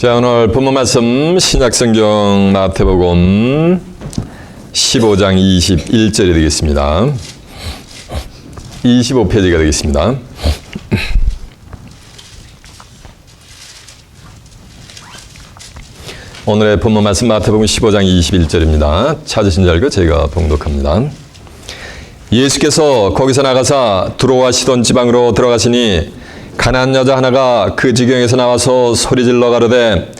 자, 오늘 본문 말씀 신약성경 마태복음 15장 21절이 되겠습니다. 25페이지가 되겠습니다. 오늘의 본문 말씀 마태복음 15장 21절입니다. 찾으신 줄 알고 제가 봉독합니다. 예수께서 거기서 나가사 두로와 시돈 지방으로 들어가시니 가난한 여자 하나가 그 지경에서 나와서 소리질러 가로되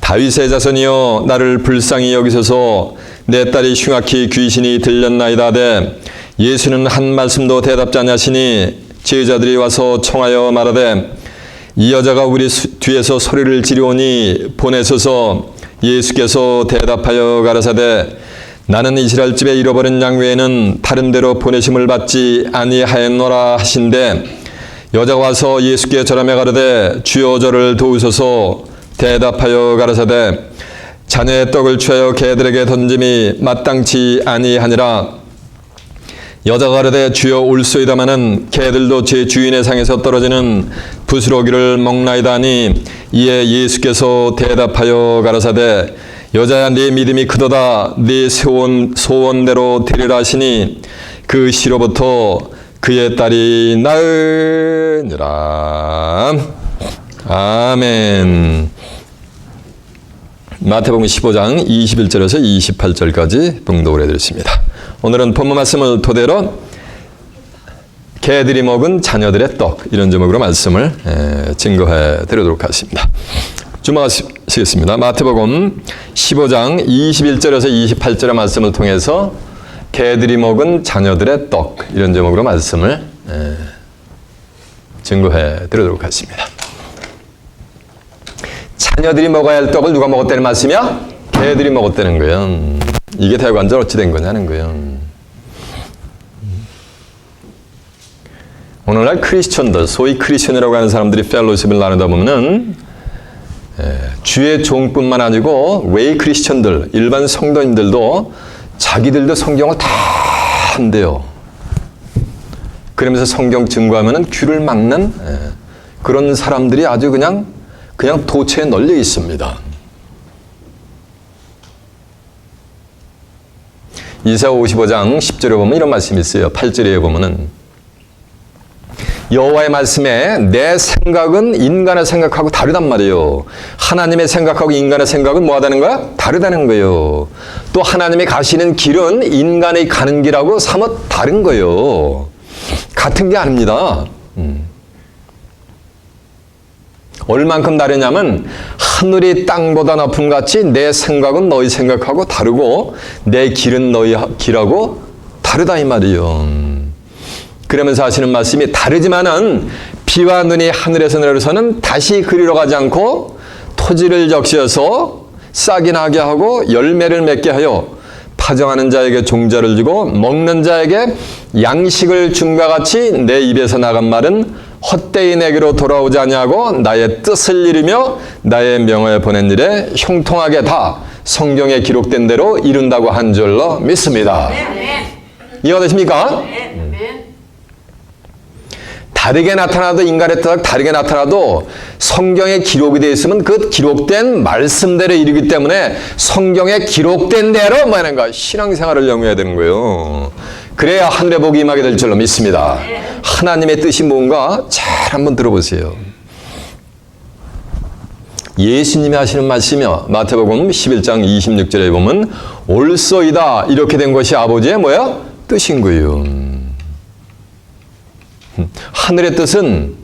다윗의 자손이여 나를 불쌍히 여기소서 내 딸이 흉악히 귀신이 들렸나이다 하되 예수는 한 말씀도 대답지 아니하시니 제자들이 와서 청하여 말하되 이 여자가 우리 뒤에서 소리를 지르오니 보내소서. 예수께서 대답하여 가라사대 나는 이스라엘 집에 잃어버린 양 외에는 다른 데로 보내심을 받지 아니하였노라 하신대 여자가 와서 예수께 절하며 가로되 주여 저를 도우소서. 대답하여 가라사대 자녀의 떡을 취하여 개들에게 던짐이 마땅치 아니하니라. 여자가 가로되 주여 올소이다마는 개들도 제 주인의 상에서 떨어지는 부스러기를 먹나이다 하니 이에 예수께서 대답하여 가라사대 여자야 네 믿음이 크도다. 네 소원대로 되리라 하시니 그 시로부터 그의 딸이 나으니라. 아멘. 마태복음 15장 21절에서 28절까지 봉독을 해드렸습니다. 오늘은 본문 말씀을 토대로 개들이 먹은 자녀들의 떡, 이런 제목으로 말씀을 증거해 드리도록 하겠습니다. 주목하시겠습니다. 마태복음 15장 21절에서 28절의 말씀을 통해서 개들이 먹은 자녀들의 떡, 이런 제목으로 말씀을 증거해 드리도록 하겠습니다. 자녀들이 먹어야 할 떡을 누가 먹었다는 말씀이야? 개들이 먹었다는 거예요. 이게 대관절 어찌 된 거냐는 거예요. 오늘날 크리스천들, 소위 크리스천이라고 하는 사람들이 펠로십을 나누다 보면은 주의 종뿐만 아니고 웨이 크리스천들, 일반 성도님들도 자기들도 성경을 다 한대요. 그러면서 성경 증거하면은 귀를 막는 그런 사람들이 아주 그냥 도처에 널려 있습니다. 이사야 55장 10절에 보면 이런 말씀이 있어요. 8절에 보면은 여호와의 말씀에 내 생각은 인간의 생각하고 다르단 말이에요. 하나님의 생각하고 인간의 생각은 뭐하다는 거야? 다르다는 거예요. 또 하나님이 가시는 길은 인간의 가는 길하고 사뭇 다른 거예요. 같은 게 아닙니다. 얼만큼 다르냐면 하늘이 땅보다 높음 같이 내 생각은 너희 생각하고 다르고 내 길은 너희 길하고 다르다 이 말이에요. 그러면서 하시는 말씀이 다르지만은 비와 눈이 하늘에서 내려서는 다시 그리로 가지 않고 토지를 적시어서 싹이 나게 하고 열매를 맺게 하여 파정하는 자에게 종자를 주고 먹는 자에게 양식을 줌과 같이 내 입에서 나간 말은 헛되이 내게로 돌아오지 아니하고 나의 뜻을 이루며 나의 명을 보낸 일에 형통하게 다 성경에 기록된 대로 이룬다고 한 줄로 믿습니다. 이해가 되십니까? 다르게 나타나도 인간의 뜻 다르게 나타나도 성경에 기록이 되어 있으면 그 기록된 말씀대로 이루기 때문에 성경에 기록된 대로 뭐 하는 거야? 신앙생활을 영위해야 되는 거예요. 그래야 하늘의 복이 임하게 될 줄로 믿습니다. 하나님의 뜻이 뭔가 잘 한번 들어보세요. 예수님이 하시는 말씀이요. 마태복음 11장 26절에 보면 올소이다 이렇게 된 것이 아버지의 뭐야? 뜻인 거예요. 하늘의 뜻은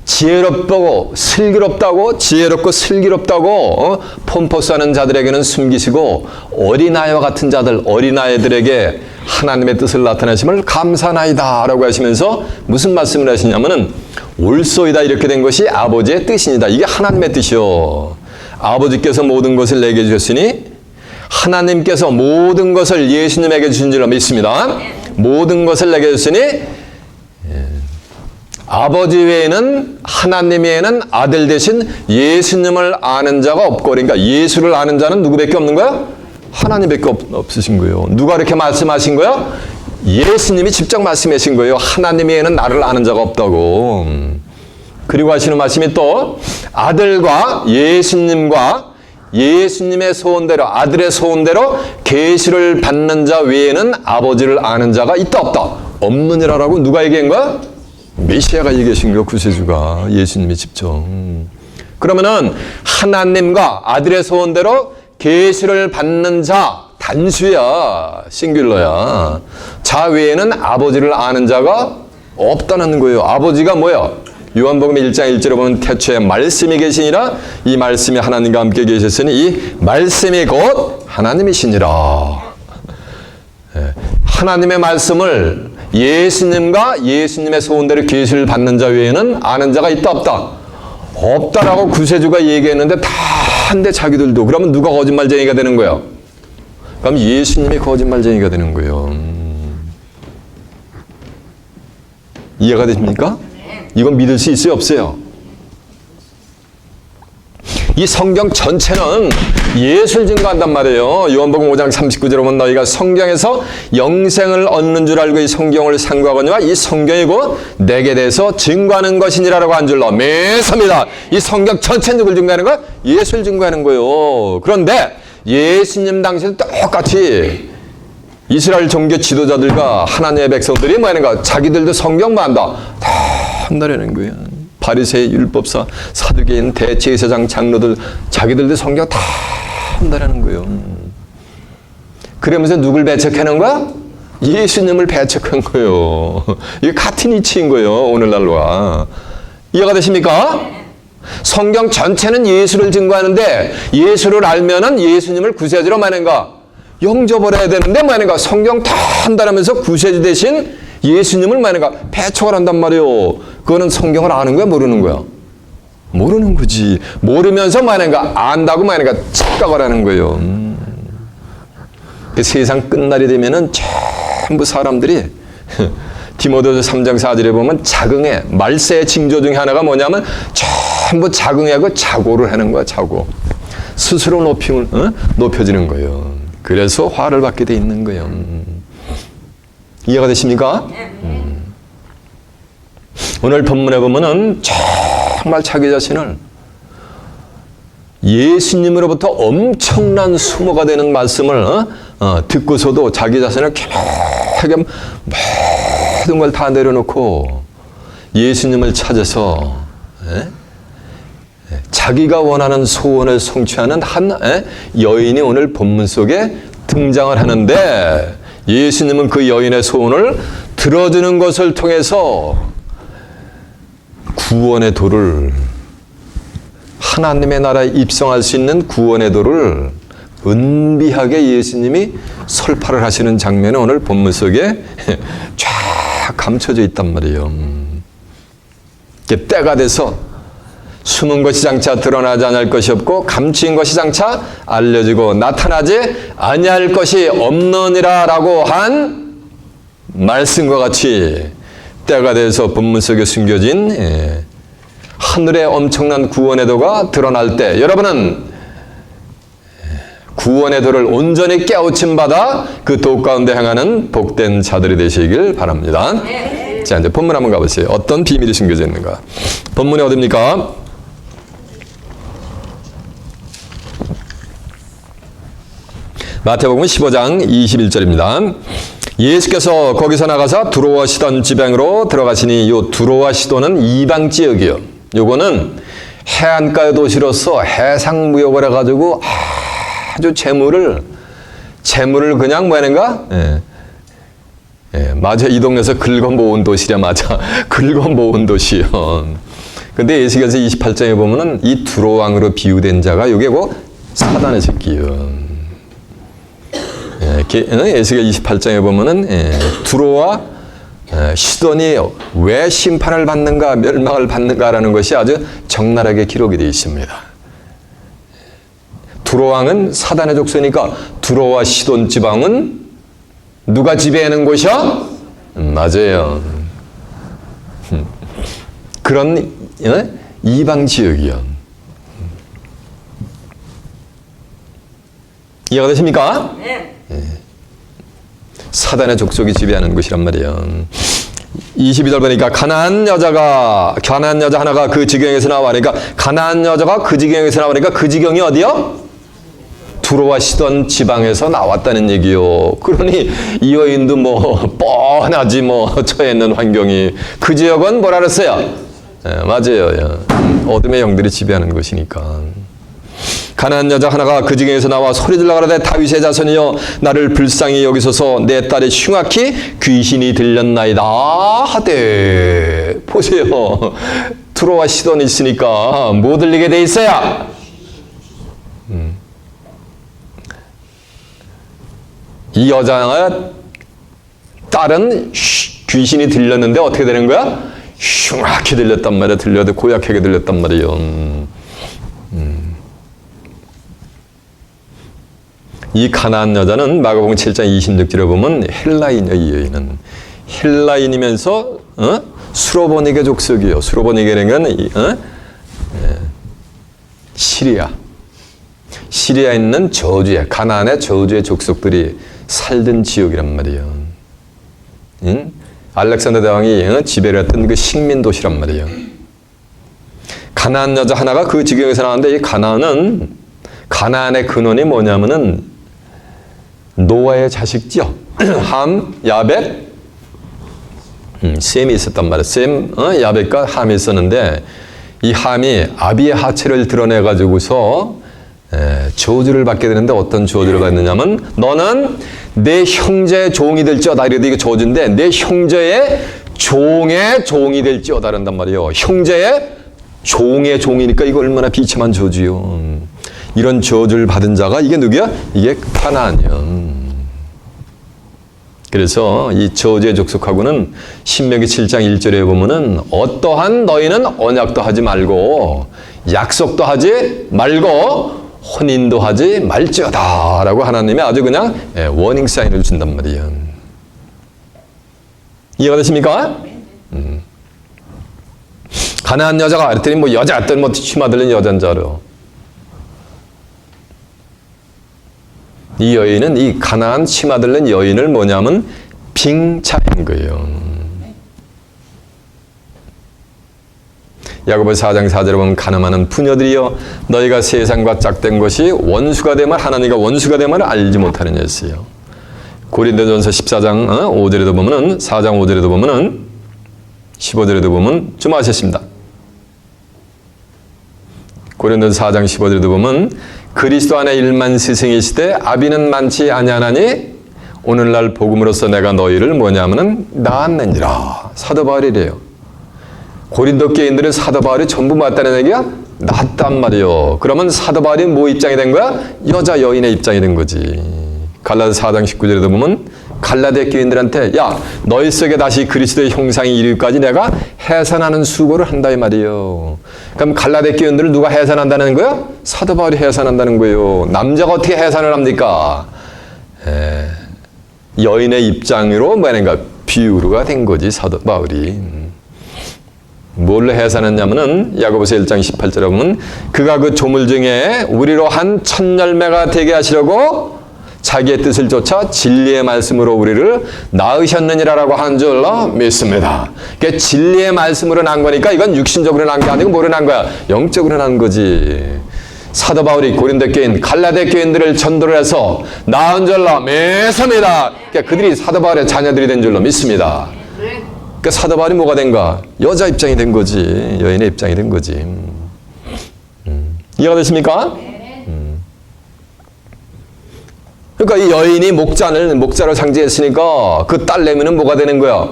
지혜롭고 슬기롭다고 지혜롭고 슬기롭다고 폼포스하는 자들에게는 숨기시고 어린아이와 같은 자들 어린아이들에게 하나님의 뜻을 나타내심을 감사나이다 라고 하시면서 무슨 말씀을 하시냐면은 올소이다 이렇게 된 것이 아버지의 뜻입니다. 이게 하나님의 뜻이요. 아버지께서 모든 것을 내게 주셨으니 하나님께서 모든 것을 예수님에게 주신 줄로 믿습니다. 모든 것을 내게 주셨으니 아버지 외에는 하나님 외에는 아들 대신 예수님을 아는 자가 없고 그러니까 예수를 아는 자는 누구밖에 없는 거야? 하나님밖에 없으신 거예요. 누가 이렇게 말씀하신 거야? 예수님이 직접 말씀하신 거예요. 하나님 외에는 나를 아는 자가 없다고. 그리고 하시는 말씀이 또 아들과 예수님과 예수님의 소원대로 아들의 소원대로 계시를 받는 자 외에는 아버지를 아는 자가 있다 없다? 없느니라라고 누가 얘기한 거야? 메시아가 얘기하신 거야. 구세주가 예수님이 직접. 그러면은 하나님과 아들의 소원대로 계시를 받는 자 단수야. 싱귤러야. 자 외에는 아버지를 아는 자가 없다는 거예요. 아버지가 뭐야? 요한복음 1장 1절에 보면 태초에 말씀이 계시니라 이 말씀이 하나님과 함께 계셨으니 이 말씀이 곧 하나님이시니라. 하나님의 말씀을 예수님과 예수님의 소원대로 계시를 받는 자 외에는 아는 자가 있다 없다? 없다라고 구세주가 얘기했는데 다 한데 자기들도. 그러면 누가 거짓말쟁이가 되는 거예요? 그럼 예수님이 거짓말쟁이가 되는 거예요. 이해가 되십니까? 이건 믿을 수 있어요? 없어요? 이 성경 전체는 예수를 증거한단 말이에요. 요한복음 5장 39절에 보면 너희가 성경에서 영생을 얻는 줄 알고 이 성경을 상고하거니와 이 성경이 곧 내게 대해서 증거하는 것이니라라고 한 줄로 매섭니다. 이 성경 전체 누굴 증거하는 거야? 예수를 증거하는 거예요. 그런데 예수님 당시에도 똑같이 이스라엘 종교 지도자들과 하나님의 백성들이 뭐 하는가? 자기들도 성경만 한다. 다 한다라는 거예요. 바리새인, 율법사, 사두개인, 대제사장, 장로들 자기들도 성경 다 한다라는 거예요. 그러면서 누굴 배척하는 거야? 예수님을 배척한 거예요. 이게 같은 이치인 거예요. 오늘날과. 이해가 되십니까? 성경 전체는 예수를 증거하는데 예수를 알면은 예수님을 구세주로 마는가? 영접을 해야 되는데 뭐하는가? 성경 다 한다라면서 구세주 대신 예수님을 뭐하는가? 배척을 한단 말이에요. 그거는 성경을 아는 거야? 모르는 거야? 모르는 거지. 모르면서 뭐하는가? 안다고 뭐하는가? 착각을 하는 거예요. 그 세상 끝날이 되면은 전부 사람들이 디모데후서 3장 4절에 보면 자긍해. 말세의 징조 중에 하나가 뭐냐면 전부 자긍하고 자고를 하는 거야. 자고. 스스로 높여지는 거예요. 그래서 화를 받게 돼 있는 거예요. 이해가 되십니까? 오늘 본문에 보면은 정말 자기 자신을 예수님으로부터 엄청난 수모가 되는 말씀을 듣고서도 자기 자신을 겸하게 모든 걸 다 내려놓고 예수님을 찾아서 자기가 원하는 소원을 성취하는 한 여인이 오늘 본문 속에 등장을 하는데 예수님은 그 여인의 소원을 들어주는 것을 통해서 구원의 도를 하나님의 나라에 입성할 수 있는 구원의 도를 은비하게 예수님이 설파를 하시는 장면이 오늘 본문 속에 쫙 감춰져 있단 말이에요. 때가 돼서 숨은 것이 장차 드러나지 않을 것이 없고 감추인 것이 장차 알려지고 나타나지 아니할 것이 없느니라 라고 한 말씀과 같이 때가 돼서 본문 속에 숨겨진 하늘의 엄청난 구원의 도가 드러날 때 여러분은 구원의 도를 온전히 깨우침 받아 그 도 가운데 행하는 복된 자들이 되시길 바랍니다. 자, 이제 본문 한번 가보세요. 어떤 비밀이 숨겨져 있는가? 본문이 어디입니까? 마태복음 15장 21절입니다. 예수께서 거기서 나가서 두로와 시돈 지방으로 들어가시니 요 두로와 시돈은 이방 지역이요. 요거는 해안가의 도시로서 해상 무역을 해가지고 아주 재물을 그냥 뭐 하는가? 맞아. 이 동네에서 긁어 모은 도시랴. 맞아. 긁어 모은 도시요. 근데 예수께서 28장에 보면은 이 두로왕으로 비유된 자가 요게 뭐 사단의 새끼요. 에스겔 28장에 보면은 두로와 시돈이 왜 심판을 받는가 멸망을 받는가라는 것이 아주 적나라하게 기록이 되어 있습니다. 두로왕은 사단의 족속이니까 두로와 시돈 지방은 누가 지배하는 곳이야? 맞아요. 그런 이방 지역이요. 이해가 되십니까? 네. 사단의 족속이 지배하는 곳이란 말이에요. 22절 보니까 가나안 여자 하나가 그 지경에서 나와니까 가나안 여자가 그 지경에서 나오니까 그 지경이 어디요? 두로와 시돈 지방에서 나왔다는 얘기요. 그러니 이 여인도 뭐 뻔하지 뭐 처해 있는 환경이. 그 지역은 뭐라 그랬어요? 맞아요. 어둠의 영들이 지배하는 것이니까. 가나안 여자 하나가 그 지경에서 나와 소리질러 가로되 다윗의 자손이여 나를 불쌍히 여기소서 내 딸이 흉악히 귀신이 들렸나이다 하되. 보세요. 두로와 시돈이 있으니까 뭐 들리게 돼 있어요? 이 여자의 딸은 귀신이 들렸는데 어떻게 되는 거야? 흉악히 들렸단 말이야. 들려도 고약하게 들렸단 말이에요. 이 가나안 여자는 마가복음 7장 26절에 보면 헬라인이야. 이 여인은 헬라인이면서 수로보니게 족속이요. 수로보니게는 시리아에 있는 저주의 가나안의 저주의 족속들이 살던 지역이란 말이에요. 알렉산더 대왕이 지배를 했던 그 식민 도시란 말이에요. 가나안 여자 하나가 그 지경에서 나왔는데 이 가나안의 근원이 뭐냐면은 노아의 자식지요. 함, 야벳, 셈이 있었단 말이에요. 셈, 야벳과 함이 있었는데 이 함이 아비의 하체를 드러내 가지고서 저주를 받게 되는데 어떤 저주를 받느냐면 너는 내 형제의 종이 될지어다. 이래도 이게 저주인데 내 형제의 종의 종이 될지어다 한단 말이에요. 형제의 종의 종이니까 이거 얼마나 비참한 저주요. 이런 저주를 받은 자가 이게 누구야? 이게 가나안이야. 그래서 이 저주의 족속하고는 신명기 7장 1절에 보면은 어떠한 너희는 언약도 하지 말고 약속도 하지 말고 혼인도 하지 말지어다 라고 하나님이 아주 그냥 워닝 사인을 준단 말이에요. 이해가 되십니까? 가나안 여자가 그랬더니 뭐 여자였던 뭐 치마들린 여자인 줄 알아. 이 여인은 이 가나안 치마들린 여인을 뭐냐면 빙차한 거예요. 야고보서 4장 4절에 보면 가늠하는 부녀들이여 너희가 세상과 짝된 것이 원수가 되면 하나님과 원수가 되면 알지 못하느냐 했어요. 고린도전서 14장 5절에도 보면은 4장 5절에도 보면은 15절에도 보면 좀 아셨습니다. 고린도전서 4장 15절에도 보면 그리스도 안에 일만 스승이시되 아비는 많지 아니하나니 오늘날 복음으로써 내가 너희를 뭐냐면은 낳았느니라. 사도 바울이래요. 고린도 교인들은 사도 바울이 전부 맞다는 얘기야? 낫단 말이요. 그러면 사도 바울이 뭐 입장이 된 거야? 여자 여인의 입장이 된 거지. 갈라디아서 4장 19절에도 보면 갈라디아 교인들한테 야 너희 속에 다시 그리스도의 형상이 이르기까지 내가 해산하는 수고를 한다 이 말이에요. 그럼 갈라디아 교인들을 누가 해산한다는 거야? 사도 바울이 해산한다는 거예요. 남자가 어떻게 해산을 합니까? 여인의 입장으로 뭐하는가 비유가 된 거지 사도 바울이. 뭘로 해산했냐면은 야고보서 1장 18절에 보면 그가 그 조물 중에 우리로 한 첫 열매가 되게 하시려고 자기의 뜻을 쫓아 진리의 말씀으로 우리를 낳으셨느니라라고 한 줄로 믿습니다. 그러니까 진리의 말씀으로 난 거니까 이건 육신적으로 난 게 아니고 뭐로 난 거야? 영적으로 난 거지. 사도 바울이 고린도 교인, 갈라디아 교인들을 전도를 해서 낳은 줄로 믿습니다. 그러니까 그들이 사도 바울의 자녀들이 된 줄로 믿습니다. 그러니까 사도 바울이 뭐가 된가? 여자 입장이 된 거지. 여인의 입장이 된 거지. 이해가 되십니까? 그러니까 이 여인이 목자를 상징했으니까 그 딸내미는 뭐가 되는 거야?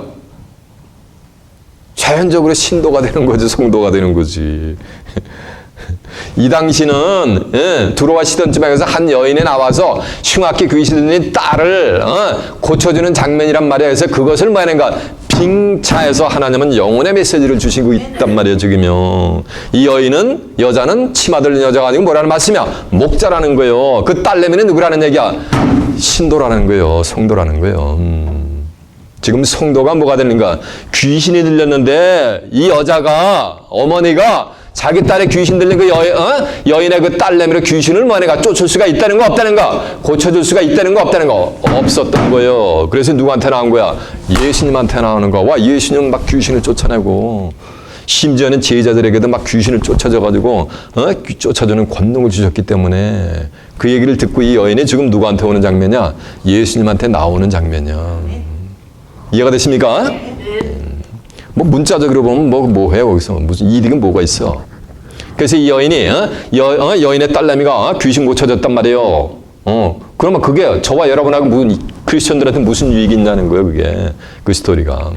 자연적으로 신도가 되는 거지. 성도가 되는 거지. 이 당시는 두로와 시돈 지방에서 한 여인이 나와서 흉악히 귀신 들린 딸을 고쳐주는 장면이란 말이야. 그래서 그것을 뭐 하는가? 빙차해서 하나님은 영혼의 메시지를 주시고 있단 말이에요. 지금요. 이 여자는 치마 들린 여자가 아니고 뭐라는 말씀이야? 목자라는 거예요. 그 딸내미는 누구라는 얘기야? 신도라는 거예요. 성도라는 거예요. 지금 성도가 뭐가 되는가? 귀신이 들렸는데 이 어머니가 자기 딸의 귀신 들린 그 여인의 그 딸내미로 귀신을 뭐내가 쫓을 수가 있다는 거 없다는 거, 고쳐줄 수가 있다는 거 없다는 거, 없었던 거예요. 그래서 누구한테 나온 거야? 예수님한테 나오는 거. 와, 예수님은 막 귀신을 쫓아내고 심지어는 제자들에게도 막 귀신을 쫓아줘가지고 쫓아주는 권능을 주셨기 때문에 그 얘기를 듣고 이 여인이 지금 누구한테 오는 장면이야? 예수님한테 나오는 장면이야. 이해가 되십니까? 뭐 문자적으로 보면 뭐 해요 거기서 무슨 이득은 뭐가 있어? 그래서 이 여인이 여인의 딸내미가 귀신 고쳐졌단 말이에요. 그러면 그게 저와 여러분하고 무슨 크리스천들한테 무슨 유익이 있냐는 거예요, 그게 그 스토리가.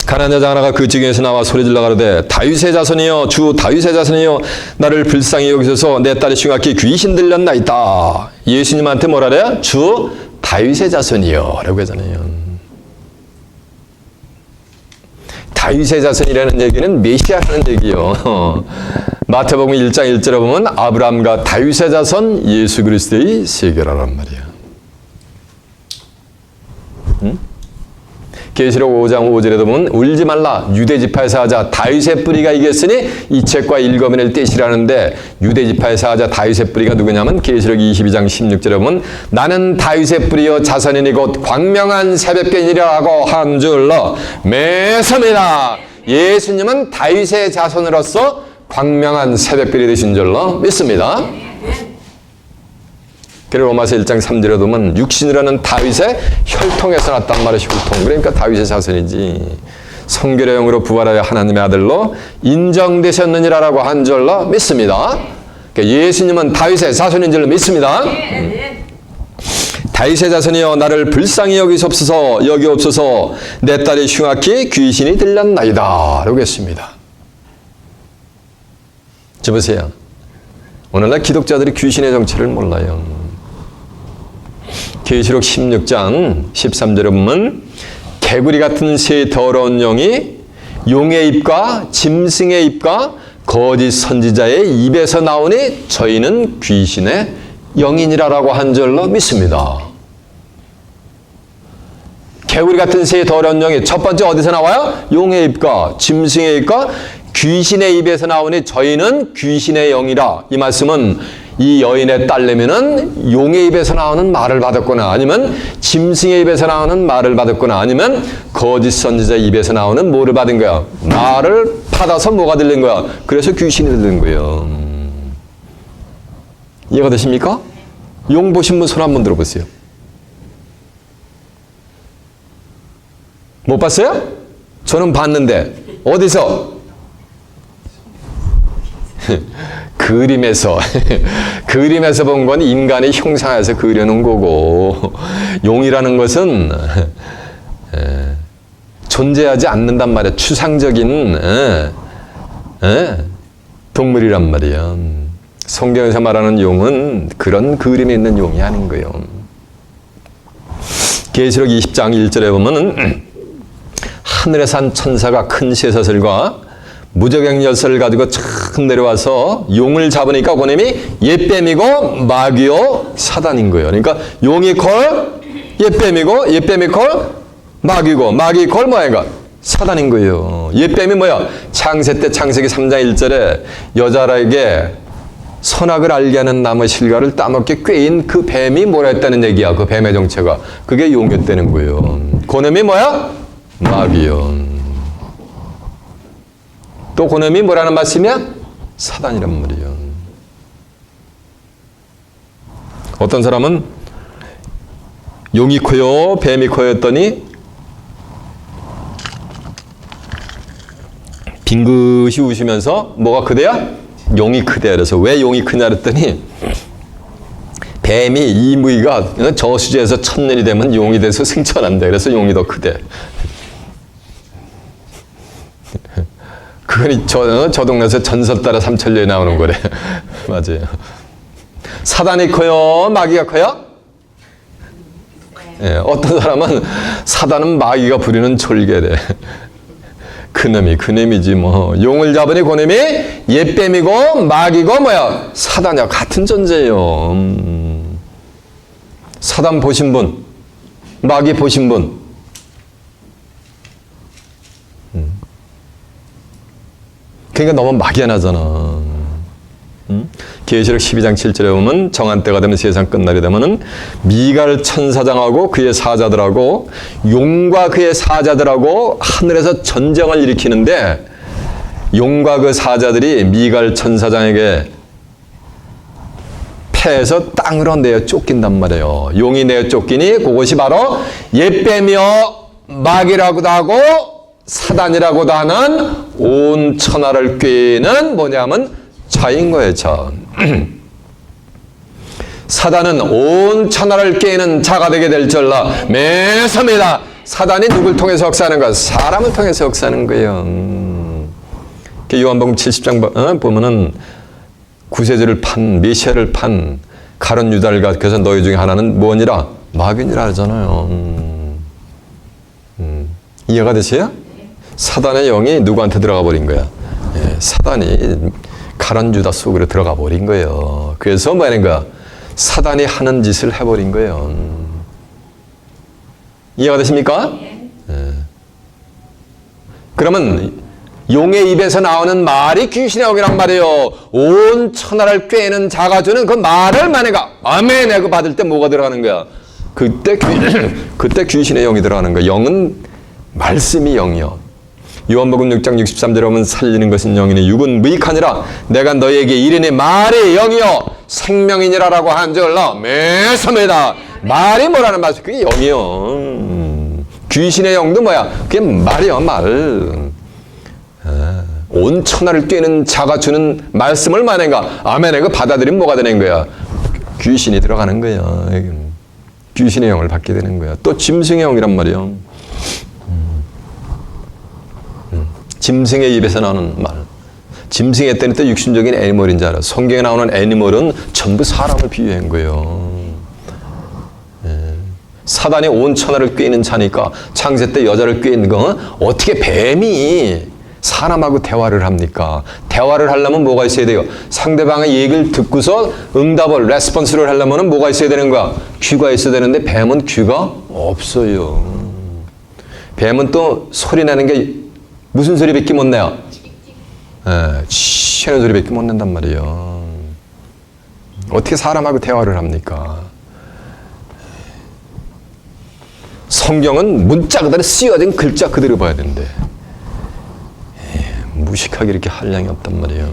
가난한 여자 하나가 그 지경에서 나와 소리질러 가로되 다윗의 자손이여 주 다윗의 자손이여 나를 불쌍히 여기소서 내 딸이 흉악히 귀신 들렸나이다. 예수님한테 뭐라 그래요? 주 다윗의 자손이여 라고 하잖아요. 다윗의 자손이라는 얘기는 메시아라는 얘기요. 마태복음 1장 1절에 보면 아브라함과 다윗의 자손 예수 그리스도의 세계라란 말이야. 응? 계시록 5장 5절에도 보면 울지 말라 유대지파에서 하자 다윗의 뿌리가 이겼으니 이 책과 읽어내는 뜻이라는데 유대지파에서 하자 다윗의 뿌리가 누구냐면 계시록 22장 16절에 보면 나는 다윗의 뿌리여 자손이니 곧 광명한 새벽견이라고 한 줄로 매섭니다. 예수님은 다윗의 자손으로서 광명한 새벽별이 되신 줄로 믿습니다. 그리고 로마서 1장 3절에 보면 육신이라는 다윗의 혈통에서 났단 말이에요. 혈통. 그러니까 다윗의 자손이지. 성결의 영으로 부활하여 하나님의 아들로 인정되셨느니라라고 한 줄로 믿습니다. 그러니까 예수님은 다윗의 자손인 줄로 믿습니다. 다윗의 자손이여 나를 불쌍히 여기옵소서 내 딸이 흉악히 귀신이 들렸나이다 라고 했습니다. 저 보세요. 오늘날 기독자들이 귀신의 정체를 몰라요. 계시록 16장 13절에 보면 개구리 같은 새 더러운 영이 용의 입과 짐승의 입과 거짓 선지자의 입에서 나오니 저희는 귀신의 영이니라라고 한 줄로 믿습니다. 개구리 같은 새 더러운 영이 첫 번째 어디서 나와요? 용의 입과 짐승의 입과 귀신의 입에서 나오니 저희는 귀신의 영이라. 이 말씀은 이 여인의 딸내미는 용의 입에서 나오는 말을 받았거나 아니면 짐승의 입에서 나오는 말을 받았거나 아니면 거짓 선지자의 입에서 나오는 뭐를 받은 거야? 말을 받아서 뭐가 들린 거야? 그래서 귀신이 들린 거예요. 이해가 되십니까? 용 보신 분 손 한번 들어보세요. 못 봤어요? 저는 봤는데 어디서? 그림에서 그림에서 본 건 인간의 형상에서 그려놓은 거고 용이라는 것은 존재하지 않는단 말이야. 추상적인 동물이란 말이야. 성경에서 말하는 용은 그런 그림에 있는 용이 아닌 거예요. 계시록 20장 1절에 보면은 하늘에 산 천사가 큰 쇠사슬과 무적행 열쇠를 가지고 착 내려와서 용을 잡으니까 그놈이 옛뱀이고 마귀요 사단인 거예요. 그러니까 용이 콜 옛뱀이고 옛뱀이 콜 마귀고 마귀 콜 뭐야? 사단인 거예요. 옛뱀이 뭐야? 창세 때 창세기 3장 1절에 여자에게 선악을 알게 하는 나무 실과를 따먹게 꿰인 그 뱀이 뭐라 했다는 얘기야. 그 뱀의 정체가. 그게 용이었다는 거예요. 그놈이 뭐야? 마귀요. 또 그놈이 뭐라는 말씀이야? 사단이란 말이에요. 어떤 사람은 용이 커요, 뱀이 커요 했더니 빙긋이 웃으면서 뭐가 크대야? 용이 크대야. 그래서 왜 용이 크냐 그랬더니 뱀이 이 무기가 저수지에서 천년이 되면 용이 돼서 승천한대. 그래서 용이 더 크대. 그건 저 동네에서 전설 따라 삼천리에 나오는 거래. 맞아요. 사단이 커요? 마귀가 커요? 예, 어떤 사람은 사단은 마귀가 부리는 졸개래. 그놈이지 뭐. 용을 잡으니 그놈이 옛뱀이고 마귀고 뭐야? 사단이야. 같은 존재예요. 사단 보신 분? 마귀 보신 분? 그러니까 너무 막연하잖아. 계시록 12장 7절에 보면 정한 때가 되면 세상 끝날이 되면은 미갈 천사장하고 그의 사자들하고 용과 그의 사자들하고 하늘에서 전쟁을 일으키는데 용과 그 사자들이 미갈 천사장에게 패해서 땅으로 내어 쫓긴단 말이에요. 용이 내어 쫓기니 그것이 바로 옛뱀이요 마귀라고도 하고 사단이라고도 하는 온 천하를 꾀는 뭐냐면 자인 거예요. 자. 사단은 온 천하를 꾀는 자가 되게 될 줄라 매섭니다. 사단이 누굴 통해서 역사하는 거야? 사람을 통해서 역사하는 거예요. 요한복음 70장 보면은 구세주를 판 메시아를 판 가룟 유다를 가르쳐서 너희 중에 하나는 뭐니라? 마귀니라 하잖아요. 이해가 되세요? 사단의 영이 누구한테 들어가 버린 거야? 예, 사단이 가룟 유다 속으로 들어가 버린 거예요. 그래서 뭐 하는 거야? 사단이 하는 짓을 해버린 거예요. 이해가 되십니까? 예. 그러면 용의 입에서 나오는 말이 귀신의 영이란 말이에요. 온 천하를 꿰는 자가 주는 그 말을 만약에 아멘 하고 받을 때 뭐가 들어가는 거야? 그때 귀신의 영이 들어가는 거야. 영은 말씀이 영이요. 요한복음 6장 63절에 보면 살리는 것은 영이니 육은 무익하니라 내가 너희에게 이르니 말이 영이요 생명이니라라고 한 줄로 매섭니다. 말이 뭐라는 말씀? 그게 영이요. 귀신의 영도 뭐야? 그게 말이요 말. 온 천하를 꿰는 자가 주는 말씀을 만행가 아멘에 그 받아들이면 뭐가 되는 거야? 귀신이 들어가는 거야. 귀신의 영을 받게 되는 거야. 또 짐승의 영이란 말이야. 짐승의 입에서 나오는 말. 짐승이 했더니 또 육신적인 애니멀인 줄 알아. 성경에 나오는 애니멀은 전부 사람을 비유한 거예요. 사단이 온 천하를 꿰는 자니까 창세 때 여자를 꿰는 거 어떻게 뱀이 사람하고 대화를 합니까? 대화를 하려면 뭐가 있어야 돼요? 상대방의 얘기를 듣고서 응답을, 레스폰스를 하려면 뭐가 있어야 되는 거야? 귀가 있어야 되는데 뱀은 귀가 없어요. 뱀은 또 소리 내는 게 무슨 소리밖에 못 내요? 치는 소리밖에 못 낸단 말이에요. 어떻게 사람하고 대화를 합니까? 성경은 문자 그대로 쓰여진 글자 그대로 봐야 되는데 무식하게 이렇게 한량이 없단 말이에요.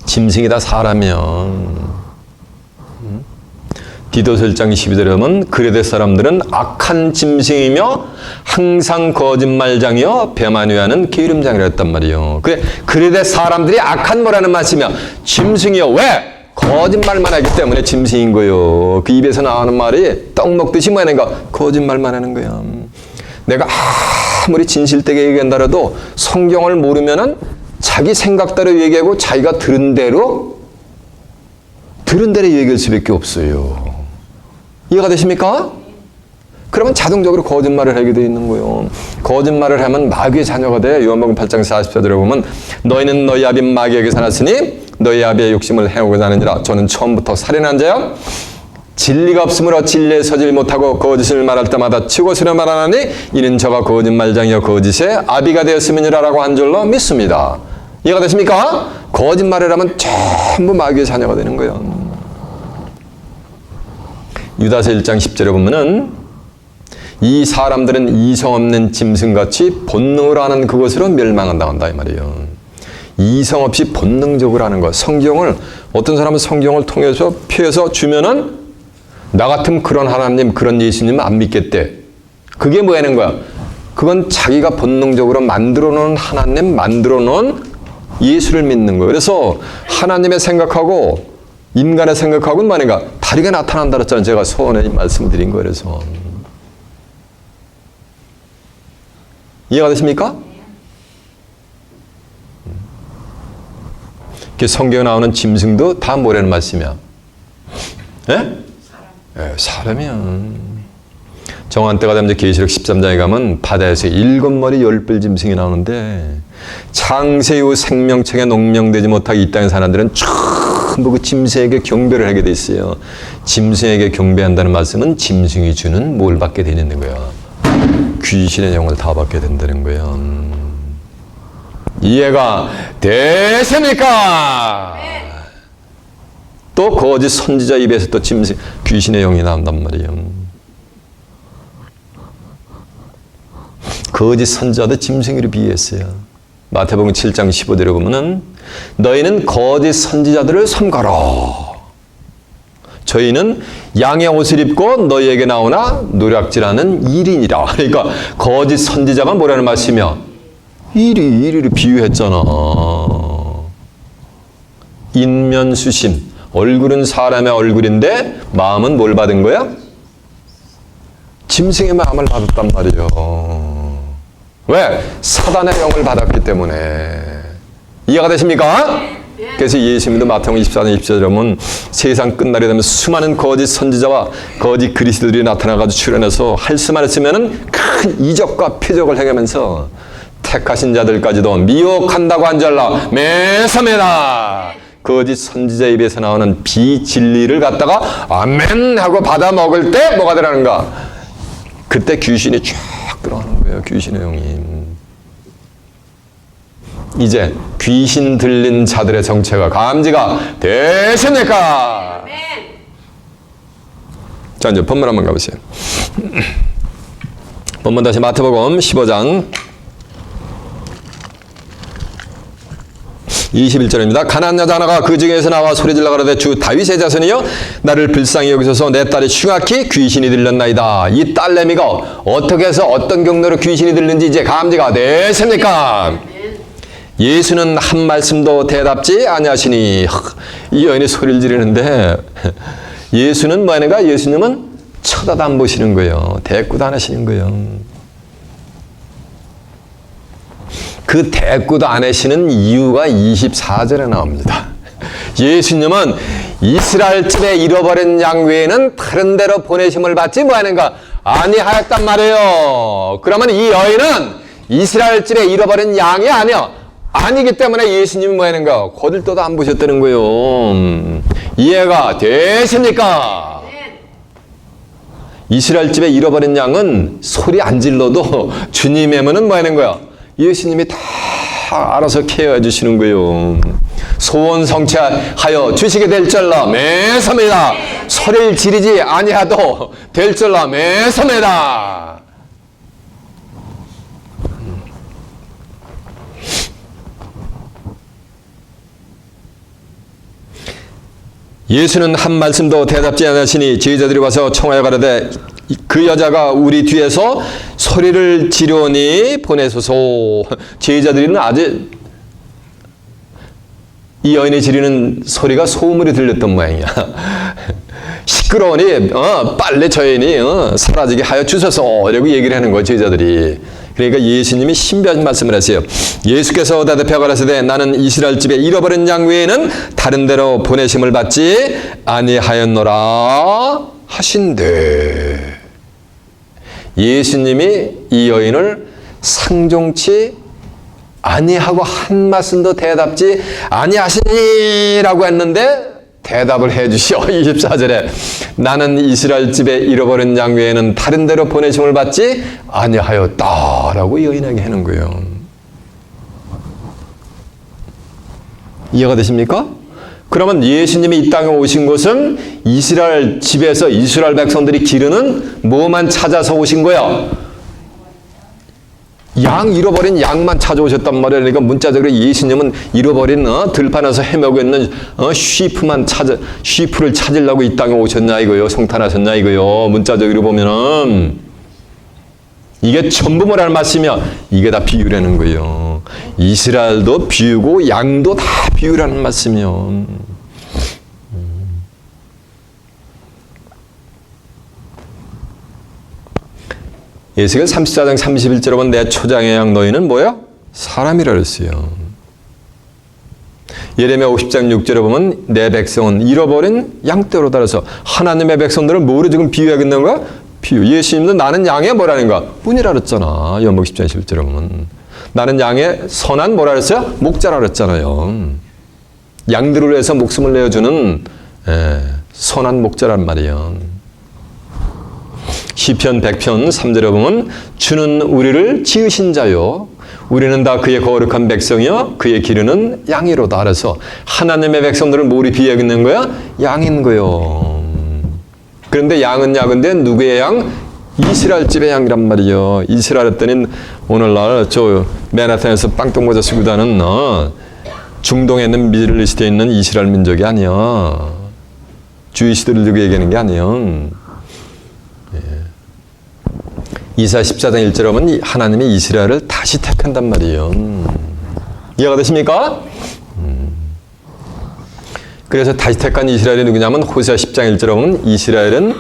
짐승이 다 사람이요. 디도서 1장 12절에 보면 그레데 사람들은 악한 짐승이며 항상 거짓말장이요 뱀만 위하는 게으름장이라 했단 말이에요. 그레데 사람들이 악한 뭐라는 말씀이야? 짐승이요. 왜? 거짓말만 하기 때문에 짐승인 거예요. 그 입에서 나오는 말이 떡 먹듯이 뭐 하는 거? 거짓말만 하는 거야. 내가 아무리 진실되게 얘기한다라도 성경을 모르면은 자기 생각대로 얘기하고 자기가 들은 대로 얘기할 수밖에 없어요. 이해가 되십니까? 그러면 자동적으로 거짓말을 하게 되어 있는 거예요. 거짓말을 하면 마귀의 자녀가 돼. 요한복음 8장 40절에 보면 너희는 너희 아비 마귀에게서 났으니 너희 아비의 욕심을 해오고자 하느니라. 저는 처음부터 살인한 자야. 진리가 없으므로 진리에 서질 못하고 거짓을 말할 때마다 치고 쓰려 말하나니 이는 저가 거짓말장이여 거짓의 아비가 되었음이니라라고 한 줄로 믿습니다. 이해가 되십니까? 거짓말을 하면 전부 마귀의 자녀가 되는 거예요. 유다서 1장 10절에 보면은 이 사람들은 이성 없는 짐승같이 본능으로 하는 그것으로 멸망한다 이 말이에요. 이성 없이 본능적으로 하는 것. 성경을 어떤 사람은 성경을 통해서 피해서 주면은 나 같으면 그런 하나님, 그런 예수님 안 믿겠대. 그게 뭐 하는 거야? 그건 자기가 본능적으로 만들어 놓은 하나님, 만들어 놓은 예수를 믿는 거예요. 그래서 하나님의 생각하고 인간의 생각하고는 뭐인가 다르게 나타난다 그랬잖아요. 제가 소원에 말씀드린 거예요. 그래서 이해가 되십니까? 성경에 나오는 짐승도 다 뭐라는 말씀이야? 예? 사람이야. 정한 때가 되면 계시록 13장에 가면 바다에서 7머리 10뿔 짐승이 나오는데 창세 이후 생명책에 농명되지 못하게 이 땅의 사람들은 전부 그 짐승에게 경배를 하게 돼 있어요. 짐승에게 경배한다는 말씀은 짐승이 주는 뭘 받게 되는 거야? 귀신의 영을 다 받게 된다는 거예요. 이해가 되십니까? 또 거짓 선지자 입에서 또 짐승, 귀신의 영이 나온단 말이에요. 거짓 선지자도 짐승으로 비유했어요. 마태복음 7장 15절에 보면은 너희는 거짓 선지자들을 삼가라. 저희는 양의 옷을 입고 너희에게 나오나 노략질하는 일인이라. 그러니까 거짓 선지자가 뭐라는 말씀이야? 일이를 비유했잖아. 인면수심. 얼굴은 사람의 얼굴인데 마음은 뭘 받은 거야? 짐승의 마음을 받았단 말이에요. 왜? 사단의 영을 받았기 때문에. 이해가 되십니까? 그래서 예수님도 마태복음 24장 24절에 보면 세상 끝날이 되면 수많은 거짓 선지자와 거짓 그리스도들이 나타나가지고 출현해서 할 수만 있으면은 큰 이적과 표적을 행하면서 택하신 자들까지도 미혹한다고 한절라 매섭니다. 거짓 선지자 입에서 나오는 비진리를 갖다가 아멘 하고 받아 먹을 때 뭐가 되라는가? 그때 귀신이 쫙 들어가는 거예요. 귀신의 영이. 이제 귀신 들린 자들의 정체가 감지가 되십니까? 자, 이제 본문 한번 가보세요. 본문 다시 마태복음 15장 21절입니다. 가난한 여자 하나가 그 중에서 나와 소리질러 가로되 주 다윗의 자손이여 나를 불쌍히 여기소서 내 딸이 흉악히 귀신이 들렸나이다. 이 딸내미가 어떻게 해서 어떤 경로로 귀신이 들는지 이제 감지가 되십니까? 예수는 한 말씀도 대답지 아니하시니. 이 여인이 소리를 지르는데 예수는 뭐 하는가? 예수님은 쳐다도 안 보시는 거예요. 대꾸도 안 하시는 거예요. 그 대꾸도 안 하시는 이유가 24절에 나옵니다. 예수님은 이스라엘 집에 잃어버린 양 외에는 다른 데로 보내심을 받지 뭐하는가? 아니하였단 말이에요. 그러면 이 여인은 이스라엘 집에 잃어버린 양이 아니기 때문에 예수님이 뭐하는가? 거들떠도 안 보셨다는 거예요. 이해가 되십니까? 이스라엘 집에 잃어버린 양은 소리 안 질러도 주님이면은 뭐하는 거야? 예수님이 다 알아서 케어해 주시는 거예요. 소원 성취하여 주시게 될 줄로 매섭니다. 소리를 지르지 아니하도 될 줄로 매섭니다. 예수는 한 말씀도 대답지 않으시니 제자들이 와서 청하여 가로되 그 여자가 우리 뒤에서 소리를 지르니 보내소서. 제자들은 아직 이 여인이 지르는 소리가 소음으로 들렸던 모양이야. 시끄러우니 빨리 저 여인이 사라지게 하여 주소서 이라고 얘기를 하는 거예요. 제자들이. 그러니까 예수님이 신비한 말씀을 하세요. 예수께서 대답하여 가라사대 나는 이스라엘 집에 잃어버린 양 외에는 다른 데로 보내심을 받지 아니하였노라 하신대. 예수님이 이 여인을 상종치 아니하고 한 말씀도 대답지 아니하시니라고 했는데 대답을 해주시오. 24절에 나는 이스라엘 집에 잃어버린 양 외에는 다른 데로 보내심을 받지 아니하였다라고 여인에게 하는 거예요. 이해가 되십니까? 그러면 예수님이 이 땅에 오신 것은 이스라엘 집에서 이스라엘 백성들이 기르는 뭐만 찾아서 오신 거야? 양 잃어버린 양만 찾아오셨단 말이에요. 그러니까 문자적으로 예수님은 잃어버린 들판에서 헤매고 있는 쉬프를 찾으려고 이 땅에 오셨냐 이거요. 성탄하셨냐 이거요. 문자적으로 보면은 이게 전부 뭐라는 말씀이야? 이게 다 비유라는 거예요. 이스라엘도 비유고 양도 다 비유라는 말씀이요. 에스겔 34장 31절에 보면 내 초장의 양 너희는 뭐야? 사람이라 그랬어요. 예레미야 50장 6절에 보면 내 백성은 잃어버린 양떼로 따라서 하나님의 백성들을 뭐로 지금 비유하겠는 거야? 비유. 예수님도 나는 양의 뭐라는가? 뿐이라 그랬잖아. 요한복음 10장 11절에 보면 나는 양의 선한 뭐라 그랬어요? 목자라 그랬잖아요. 양들을 위해서 목숨을 내어주는 선한 목자란 말이에요. 시편 100편 3절에 보면 주는 우리를 지으신 자요 우리는 다 그의 거룩한 백성이요 그의 기르는 양이로다. 그래서 하나님의 백성들을 뭐로 비유하겠는 거야? 양인 거요. 그런데 양은 양인데 누구의 양? 이스라엘 집의 양이란 말이요. 이스라엘 했더니 오늘날 저 맨하탄에서 빵떡모자 쓰고 다는 중동에 있는 미들리스트에 있는 이스라엘 민족이 아니야. 주이시들을 두고 얘기하는 게 아니야. 이사 14장 1절에 보면 하나님이 이스라엘을 다시 택한단 말이에요. 이해가 되십니까? 그래서 다시 택한 이스라엘이 누구냐면 호세아 10장 1절에 보면 이스라엘은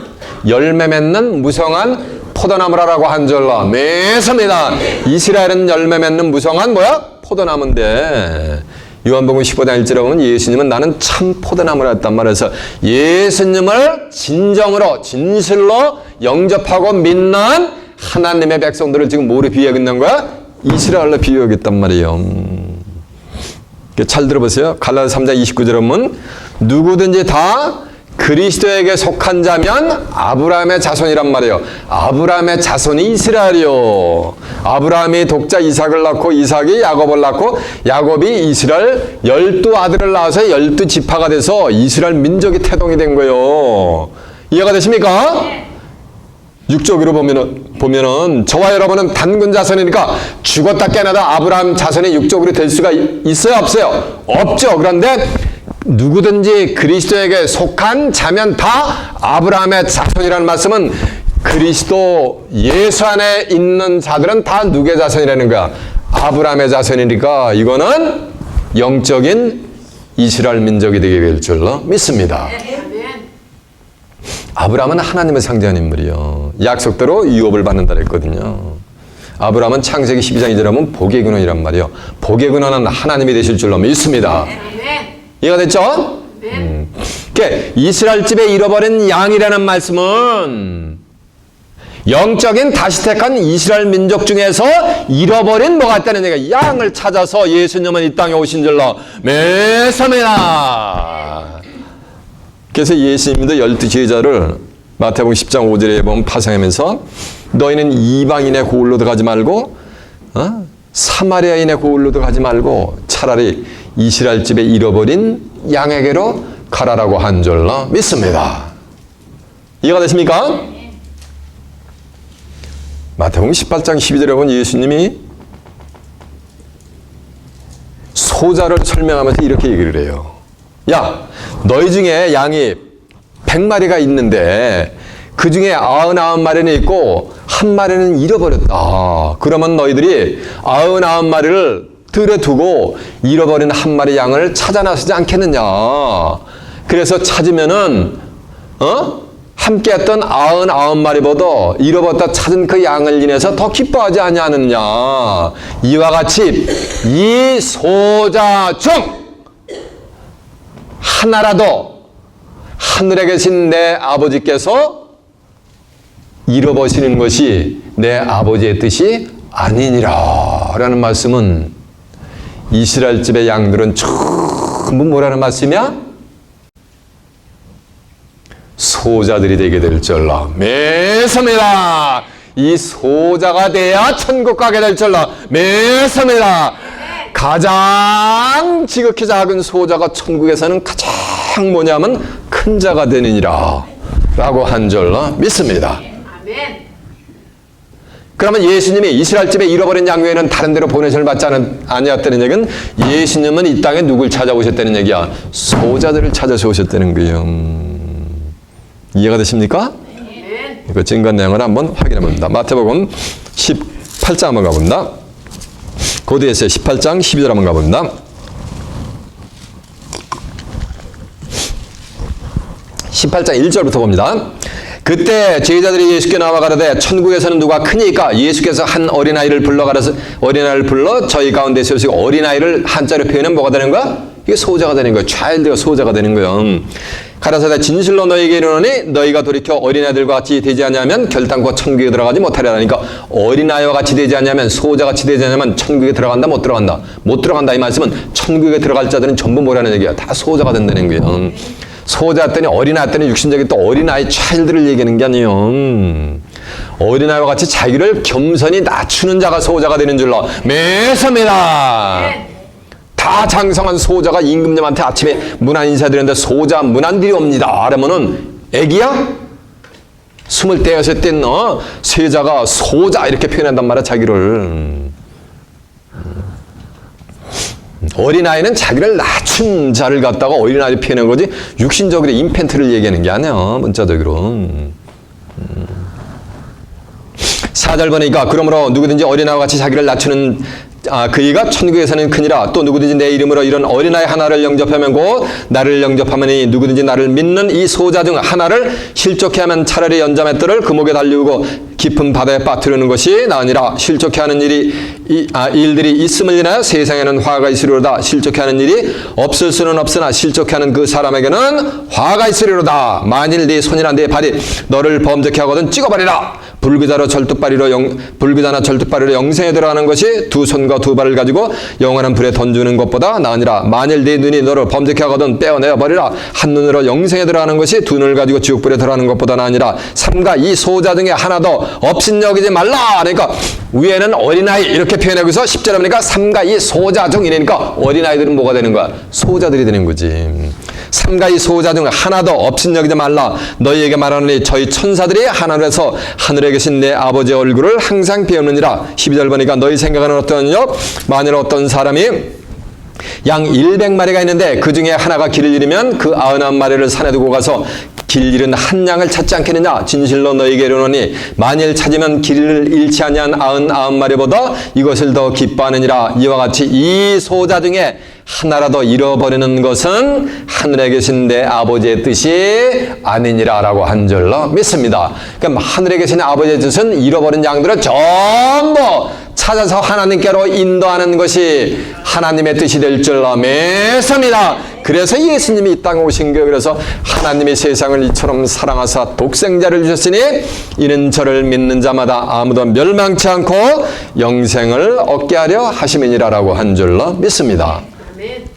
열매 맺는 무성한 포도나무라고 한 줄로 매섭니다. 이스라엘은 열매 맺는 무성한 뭐야? 포도나무인데 요한복음 15장 1절에 보면 예수님은 나는 참 포도나무라 했단 말이에서 예수님을 진정으로 진실로 영접하고 믿는 하나님의 백성들을 지금 뭐로 비유하겠는 거야? 이스라엘로 비유하겠단 말이에요. 잘 들어보세요. 갈라디아 3장 29절에 보면 누구든지 다 그리스도에게 속한 자면 아브라함의 자손이란 말이에요. 아브라함의 자손이 이스라엘이요. 아브라함이 독자 이삭을 낳고 이삭이 야곱을 낳고 야곱이 이스라엘 12아들을 낳아서 12지파가 돼서 이스라엘 민족이 태동이 된 거예요. 이해가 되십니까? 육적으로 보면은 저와 여러분은 단군 자손이니까 죽었다 깨나다 아브라함 자손이 육적으로 될 수가 있어요? 없어요? 없죠. 그런데 누구든지 그리스도에게 속한 자면 다 아브라함의 자손이라는 말씀은 그리스도 예수 안에 있는 자들은 다 누구의 자손이라는 거야? 아브라함의 자손이니까 이거는 영적인 이스라엘 민족이 되게 될 줄로 믿습니다. 아브라함은 하나님을 상징하는 인물이요. 약속대로 유업을 받는다 그랬거든요. 아브라함은 창세기 12장 2절에 보면 복의 근원이란 말이요. 복의 근원은 하나님이 되실 줄로 믿습니다. 이해가 됐죠? 그러니까 이스라엘 집에 잃어버린 양이라는 말씀은 영적인 다시 택한 이스라엘 민족 중에서 잃어버린 뭐가 있다는 얘기야. 양을 찾아서 예수님은 이 땅에 오신 줄로 믿습니다. 그래서 예수님도 12제자를 마태복음 10장 5절에 보면 파송하면서 너희는 이방인의 고을로 들어가지 말고 사마리아인의 고을로 들어가지 말고 차라리 이스라엘 집에 잃어버린 양에게로 가라라고 한 줄로 믿습니다. 이해가 되십니까? 마태복음 18장 12절에 보면 예수님이 소자를 설명하면서 이렇게 얘기를 해요. 야, 너희 중에 양이 100마리가 있는데 그 중에 99마리는 있고 한 마리는 잃어버렸다. 그러면 너희들이 99마리를 들에 두고 잃어버린 한 마리 양을 찾아 나서지 않겠느냐. 그래서 찾으면은 함께했던 99마리보다 잃어버렸다 찾은 그 양을 인해서 더 기뻐하지 아니하느냐. 이와 같이 이 소자 중 하나라도 하늘에 계신 내 아버지께서 잃어버리는 것이 내 아버지의 뜻이 아니니라 라는 말씀은 이스라엘 집의 양들은 전부 뭐라는 말씀이야? 소자들이 되게 될 줄로 믿습니다. 이 소자가 돼야 천국 가게 될 줄로 믿습니다. 가장 지극히 작은 소자가 천국에서는 가장 뭐냐면 큰 자가 되느니라 라고 한 줄로 믿습니다. 그러면 예수님이 이스라엘 집에 잃어버린 양 외에는 다른 데로 보내심을 받지 아니었다는 얘기는 예수님은 이 땅에 누굴 찾아오셨다는 얘기야? 소자들을 찾아서 오셨다는 거예요. 이해가 되십니까? 그 증거 내용을 한번 확인해 봅니다. 마태복음 18장 한번 가봅니다. 고대에서 18장 12절 한번 가봅니다. 18장 1절부터 봅니다. 그때 제자들이 예수께 나와 가라되 천국에서는 누가 크니까? 예수께서 한 어린아이를 불러 저희 가운데 세우시고 어린아이를 한자로 표현하면 뭐가 되는 거야? 이게 소자가 되는 거야. 차일드가 소자가 되는 거야. 가라사대 진실로 너희에게 이르노니 너희가 돌이켜 어린아이들과 같이 되지 않냐면 결단코 천국에 들어가지 못하리라니까. 어린아이와 같이 되지 않냐면 소자같이 되지 않냐면 천국에 들어간다 못 들어간다? 못 들어간다. 이 말씀은 천국에 들어갈 자들은 전부 뭐라는 얘기야? 다 소자가 된다는 거예요. 소자 했더니 어린아이 했더니 육신적인 또 어린아이 차일드를 얘기하는 게 아니에요. 어린아이와 같이 자기를 겸손히 낮추는 자가 소자가 되는 줄로 매섭니다. 다 장성한 소자가 임금님한테 아침에 문안 인사드렸는데 소자 문안들이 옵니다. 그러면은 애기야? 26된 세자가 소자 이렇게 표현한단 말이야 자기를. 어린아이는 자기를 낮춘 자를 갖다가 어린아이 표현한 거지 육신적으로 인펜트를 얘기하는 게 아니야 문자적으로. 4절 보니까 그러므로 누구든지 어린아이와 같이 자기를 낮추는 그이가 천국에서는 크니라. 또 누구든지 내 이름으로 이런 어린아이 하나를 영접하면 곧 나를 영접하면 누구든지 나를 믿는 이 소자 중 하나를 실족해 하면 차라리 연자맷돌을 그 목에 달리우고 깊은 바다에 빠뜨리는 것이 나으니라. 실족해 하는 일들이 있음을 인하여 세상에는 화가 있으리로다. 실족해 하는 일이 없을 수는 없으나 실족해 하는 그 사람에게는 화가 있으리로다. 만일 네 손이나 네 발이 너를 범죄케 하거든 찍어버리라. 불귀자나 절뚝발이로 영생에 들어가는 것이 두 손과 두 발을 가지고 영원한 불에 던지는 것보다 나으니라. 만일 네 눈이 너를 범죄케 하거든 빼어내어 버리라. 한 눈으로 영생에 들어가는 것이 두 눈을 가지고 지옥불에 들어가는 것보다 나으니라. 삼가 이 소자 중에 하나도 업신여기지 말라. 그러니까 위에는 어린아이 이렇게 표현하고 있어 10절에 보니까 삼가 이 소자 중 이러니까 어린아이들은 뭐가 되는 거야? 소자들이 되는 거지. 삼가 이 소자 중 하나도 업신여기지 말라. 너희에게 말하노니 저희 천사들이 하늘에서 하늘에 계신 내 아버지의 얼굴을 항상 비우느니라. 12절 보니까 너희 생각은 어떠냐? 만일 어떤 사람이 양 100마리가 있는데 그 중에 하나가 길을 잃으면 그 99마리를 산에 두고 가서 길 잃은 한 양을 찾지 않겠느냐. 진실로 너희에게 이르노니 만일 찾으면 길을 잃지 아니한 99마리보다 이것을 더 기뻐하느니라. 이와 같이 이 소자 중에 하나라도 잃어버리는 것은 하늘에 계신 내 아버지의 뜻이 아니니라 라고 한 줄로 믿습니다. 그럼 하늘에 계신 아버지의 뜻은 잃어버린 양들을 전부 찾아서 하나님께로 인도하는 것이 하나님의 뜻이 될 줄로 믿습니다. 그래서 예수님이 이 땅에 오신 거예요. 그래서 하나님이 세상을 이처럼 사랑하사 독생자를 주셨으니 이는 저를 믿는 자마다 아무도 멸망치 않고 영생을 얻게 하려 하심이니라 라고 한 줄로 믿습니다.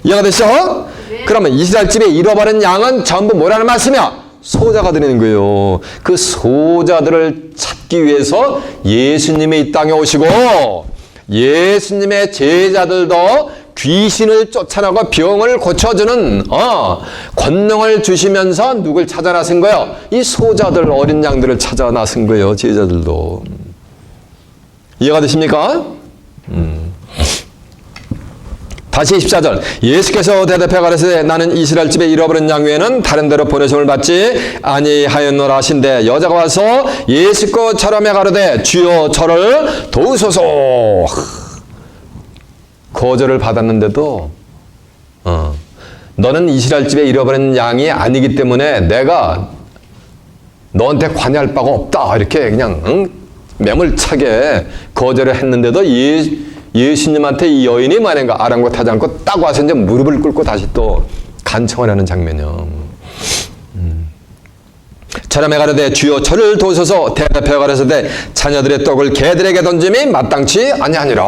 이해가 됐죠? 그러면 이스라엘 집에 잃어버린 양은 전부 뭐라는 말씀이야? 소자가 되는 거예요. 그 소자들을 찾기 위해서 예수님이 이 땅에 오시고 예수님의 제자들도 귀신을 쫓아나고 병을 고쳐주는 권능을 주시면서 누굴 찾아 나선 거예요? 이 소자들 어린 양들을 찾아 나선 거예요. 제자들도. 이해가 되십니까? 다시 14절 예수께서 대답해 가라사대 나는 이스라엘 집에 잃어버린 양 외에는 다른 데로 보내심을 받지 아니하였노라 하신대. 여자가 와서 예수께 절하며 가로되 주여 저를 도우소서. 거절을 받았는데도 너는 이스라엘 집에 잃어버린 양이 아니기 때문에 내가 너한테 관여할 바가 없다 이렇게 그냥 매몰차게 거절을 했는데도 예수님한테 이 여인이 말인가 아랑곳하지 않고 딱 와서 이제 무릎을 꿇고 다시 또 간청을 하는 장면이요. 절하며 가로되 주여 저를 도우소서. 대답하여 가로되 자녀들의 떡을 개들에게 던짐이 마땅치 아니하니라.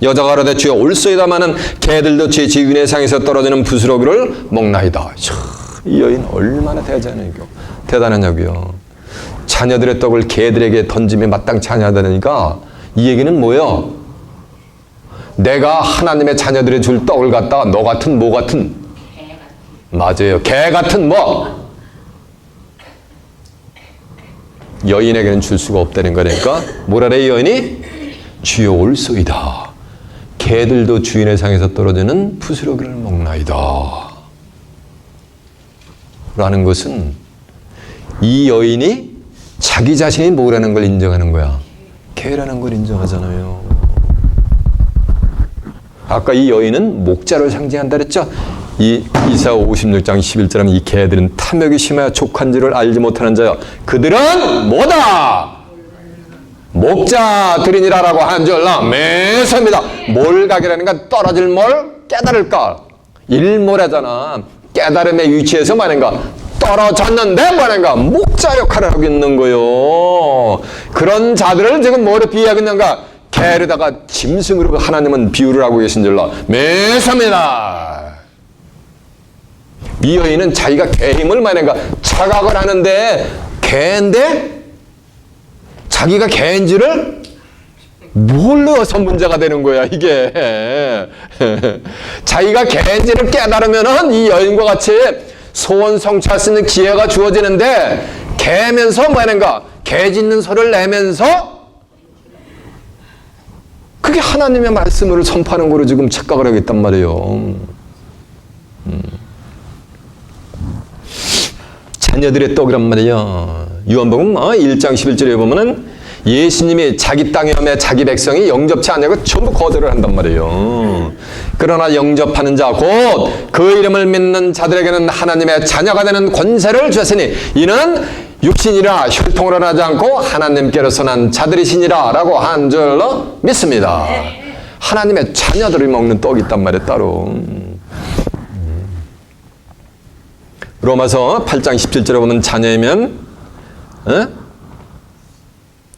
여자가 가로되 주여 올소이다마는 개들도 제 지위의 상에서 떨어지는 부스러기를 먹나이다. 이 여인 얼마나 대단하냐고요. 자녀들의 떡을 개들에게 던짐이 마땅치 아니하다니까 이 얘기는 뭐예요? 내가 하나님의 자녀들이 줄 떡을 갖다가 너 같은 뭐 같은 맞아요. 개 같은 뭐 여인에게는 줄 수가 없다는 거니까 뭐라래 이 여인이 주여 올소이다. 개들도 주인의 상에서 떨어지는 부스러기를 먹나이다. 라는 것은 이 여인이 자기 자신이 뭐라는 걸 인정하는 거야. 개라는 걸 인정하잖아요. 아까 이 여인은 목자를 상징한다 그랬죠? 이 이사 56장 11절에 이 개들은 탐욕이 심하여 족한 줄을 알지 못하는 자여 그들은 뭐다? 목자들이니라라고 한 줄로 매섭니다. 몰각이라는 건 떨어질 뭘 깨달을까? 일몰하잖아. 깨달음의 위치에서 말인가? 떨어졌는데 말인가? 목자 역할을 하고 있는 거요. 그런 자들을 지금 뭐로 비유하고 있는가? 개에다가 짐승으로 하나님은 비유를 하고 계신 줄로 매섭니다. 이 여인은 자기가 개 힘을 말인가? 착각을 하는데 개인데 자기가 개인지를 몰라서 문제가 되는 거야, 이게. 자기가 개인지를 깨달으면은 이 여인과 같이 소원 성취할 수 있는 기회가 주어지는데, 개면서 뭐 하는가? 개 짖는 소리를 내면서 그게 하나님의 말씀을 선포하는 거로 지금 착각을 하고 있단 말이에요. 자녀들의 떡이란 말이에요. 요한복음 1장 11절에 보면은 예수님이 자기 땅에 오매 자기 백성이 영접치 않냐고 전부 거절을 한단 말이에요. 그러나 영접하는 자 곧 그 이름을 믿는 자들에게는 하나님의 자녀가 되는 권세를 주었으니 이는 육신이라 혈통으로 나지 않고 하나님께로서 난 자들이시니라 라고 한 줄로 믿습니다. 하나님의 자녀들이 먹는 떡이 있단 말이에요, 따로. 로마서 8장 17절에 보면 자녀이면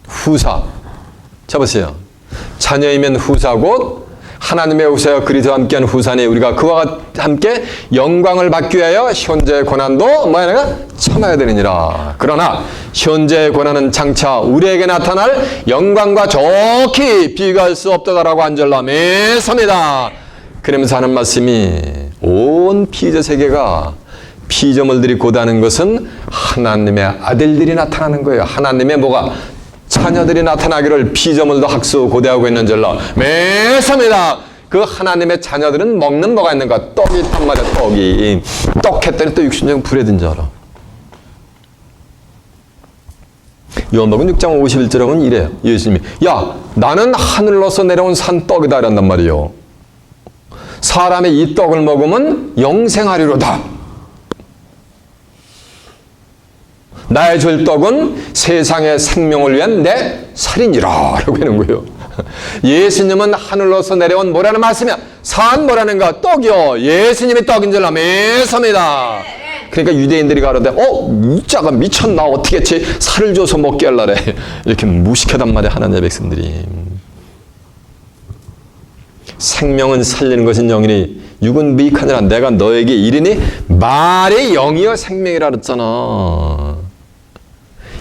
후사. 자 보세요. 자녀이면 후사 곧 하나님의 후사여 그리스도와 함께한 후사니 우리가 그와 함께 영광을 받기 위하여 현재의 고난도 뭐야 참아야 되느니라. 그러나 현재의 고난은 장차 우리에게 나타날 영광과 좋게 비교할 수 없다라고 한 줄로 믿습니다. 그러면서 하는 말씀이 온 피조 세계가 피조물들이 고다는 것은 하나님의 아들들이 나타나는 거예요. 하나님의 뭐가? 자녀들이 나타나기를 피조물도 학수 고대하고 있는 줄로 믿습니다. 그 하나님의 자녀들은 먹는 뭐가 있는가? 떡이 있단 말이야, 떡이. 떡 했더니 또 육신적 불에든 줄 알아. 요한복음 6장 51절에 보면 이래요. 예수님이 야 나는 하늘로서 내려온 산떡이다 이란단 말이에요. 사람이 이 떡을 먹으면 영생하리로다. 나의 줄 떡은 세상의 생명을 위한 내 살이니라 라고 하는 거예요. 예수님은 하늘로서 내려온 뭐라는 말씀이야? 산 뭐라는가? 떡이요. 예수님이 떡인 줄 믿습니다. 그러니까 유대인들이 가로되 이 자가 미쳤나? 어떻게 했지? 살을 줘서 먹게 하려래. 이렇게 무식하단 말이야, 하나님의 백성들이. 생명은 살리는 것은 영이니 육은 미익하니라. 내가 너에게 이르니 말이 영이여 생명이라 그랬잖아.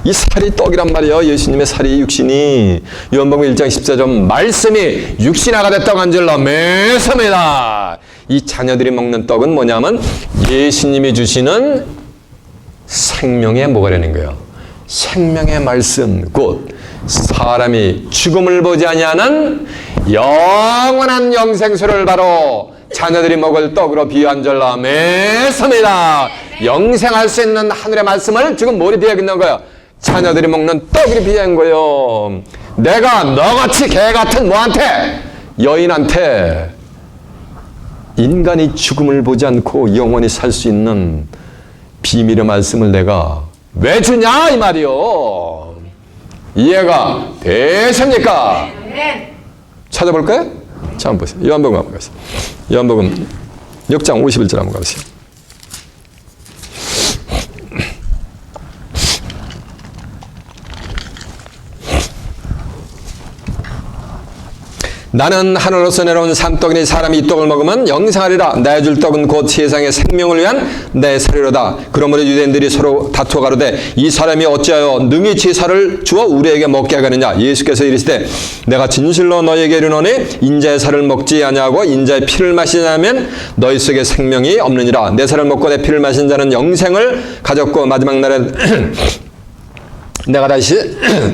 이 살이 떡이란 말이에요. 예수님의 살이 육신이. 요한복음 1장 14절 말씀이 육신화가 됐다고 한 줄로 믿습니다. 이 자녀들이 먹는 떡은 뭐냐면 예수님이 주시는 생명의 뭐가 되는 거예요. 생명의 말씀 곧 사람이 죽음을 보지 아니하는 영원한 영생수를 바로 자녀들이 먹을 떡으로 비유한 줄로 믿습니다. 영생할 수 있는 하늘의 말씀을 지금 뭐리 비유하고 있는 거예요? 자녀들이 먹는 떡이 비유한 거예요. 내가 너같이 개 같은 뭐한테? 여인한테 인간이 죽음을 보지 않고 영원히 살 수 있는 비밀의 말씀을 내가 왜 주냐 이 말이요. 이해가 되십니까? 찾아볼까요? 자, 한번 보세요. 요한복음 한번 가보세요. 요한복음 6장 51절 한번 가보세요. 나는 하늘로서 내려온 산떡이니 사람이 이 떡을 먹으면 영생하리라. 내 줄 떡은 곧 세상의 생명을 위한 내 살이로다. 그러므로 유대인들이 서로 다투어 가로되 이 사람이 어찌하여 능히 지 살을 주어 우리에게 먹게 하겠느냐. 예수께서 이르시되 내가 진실로 너희에게 이르노니 인자의 살을 먹지 아니하고 인자의 피를 마시냐면 너희 속에 생명이 없느니라. 내 살을 먹고 내 피를 마신 자는 영생을 가졌고 마지막 날에 내가 다시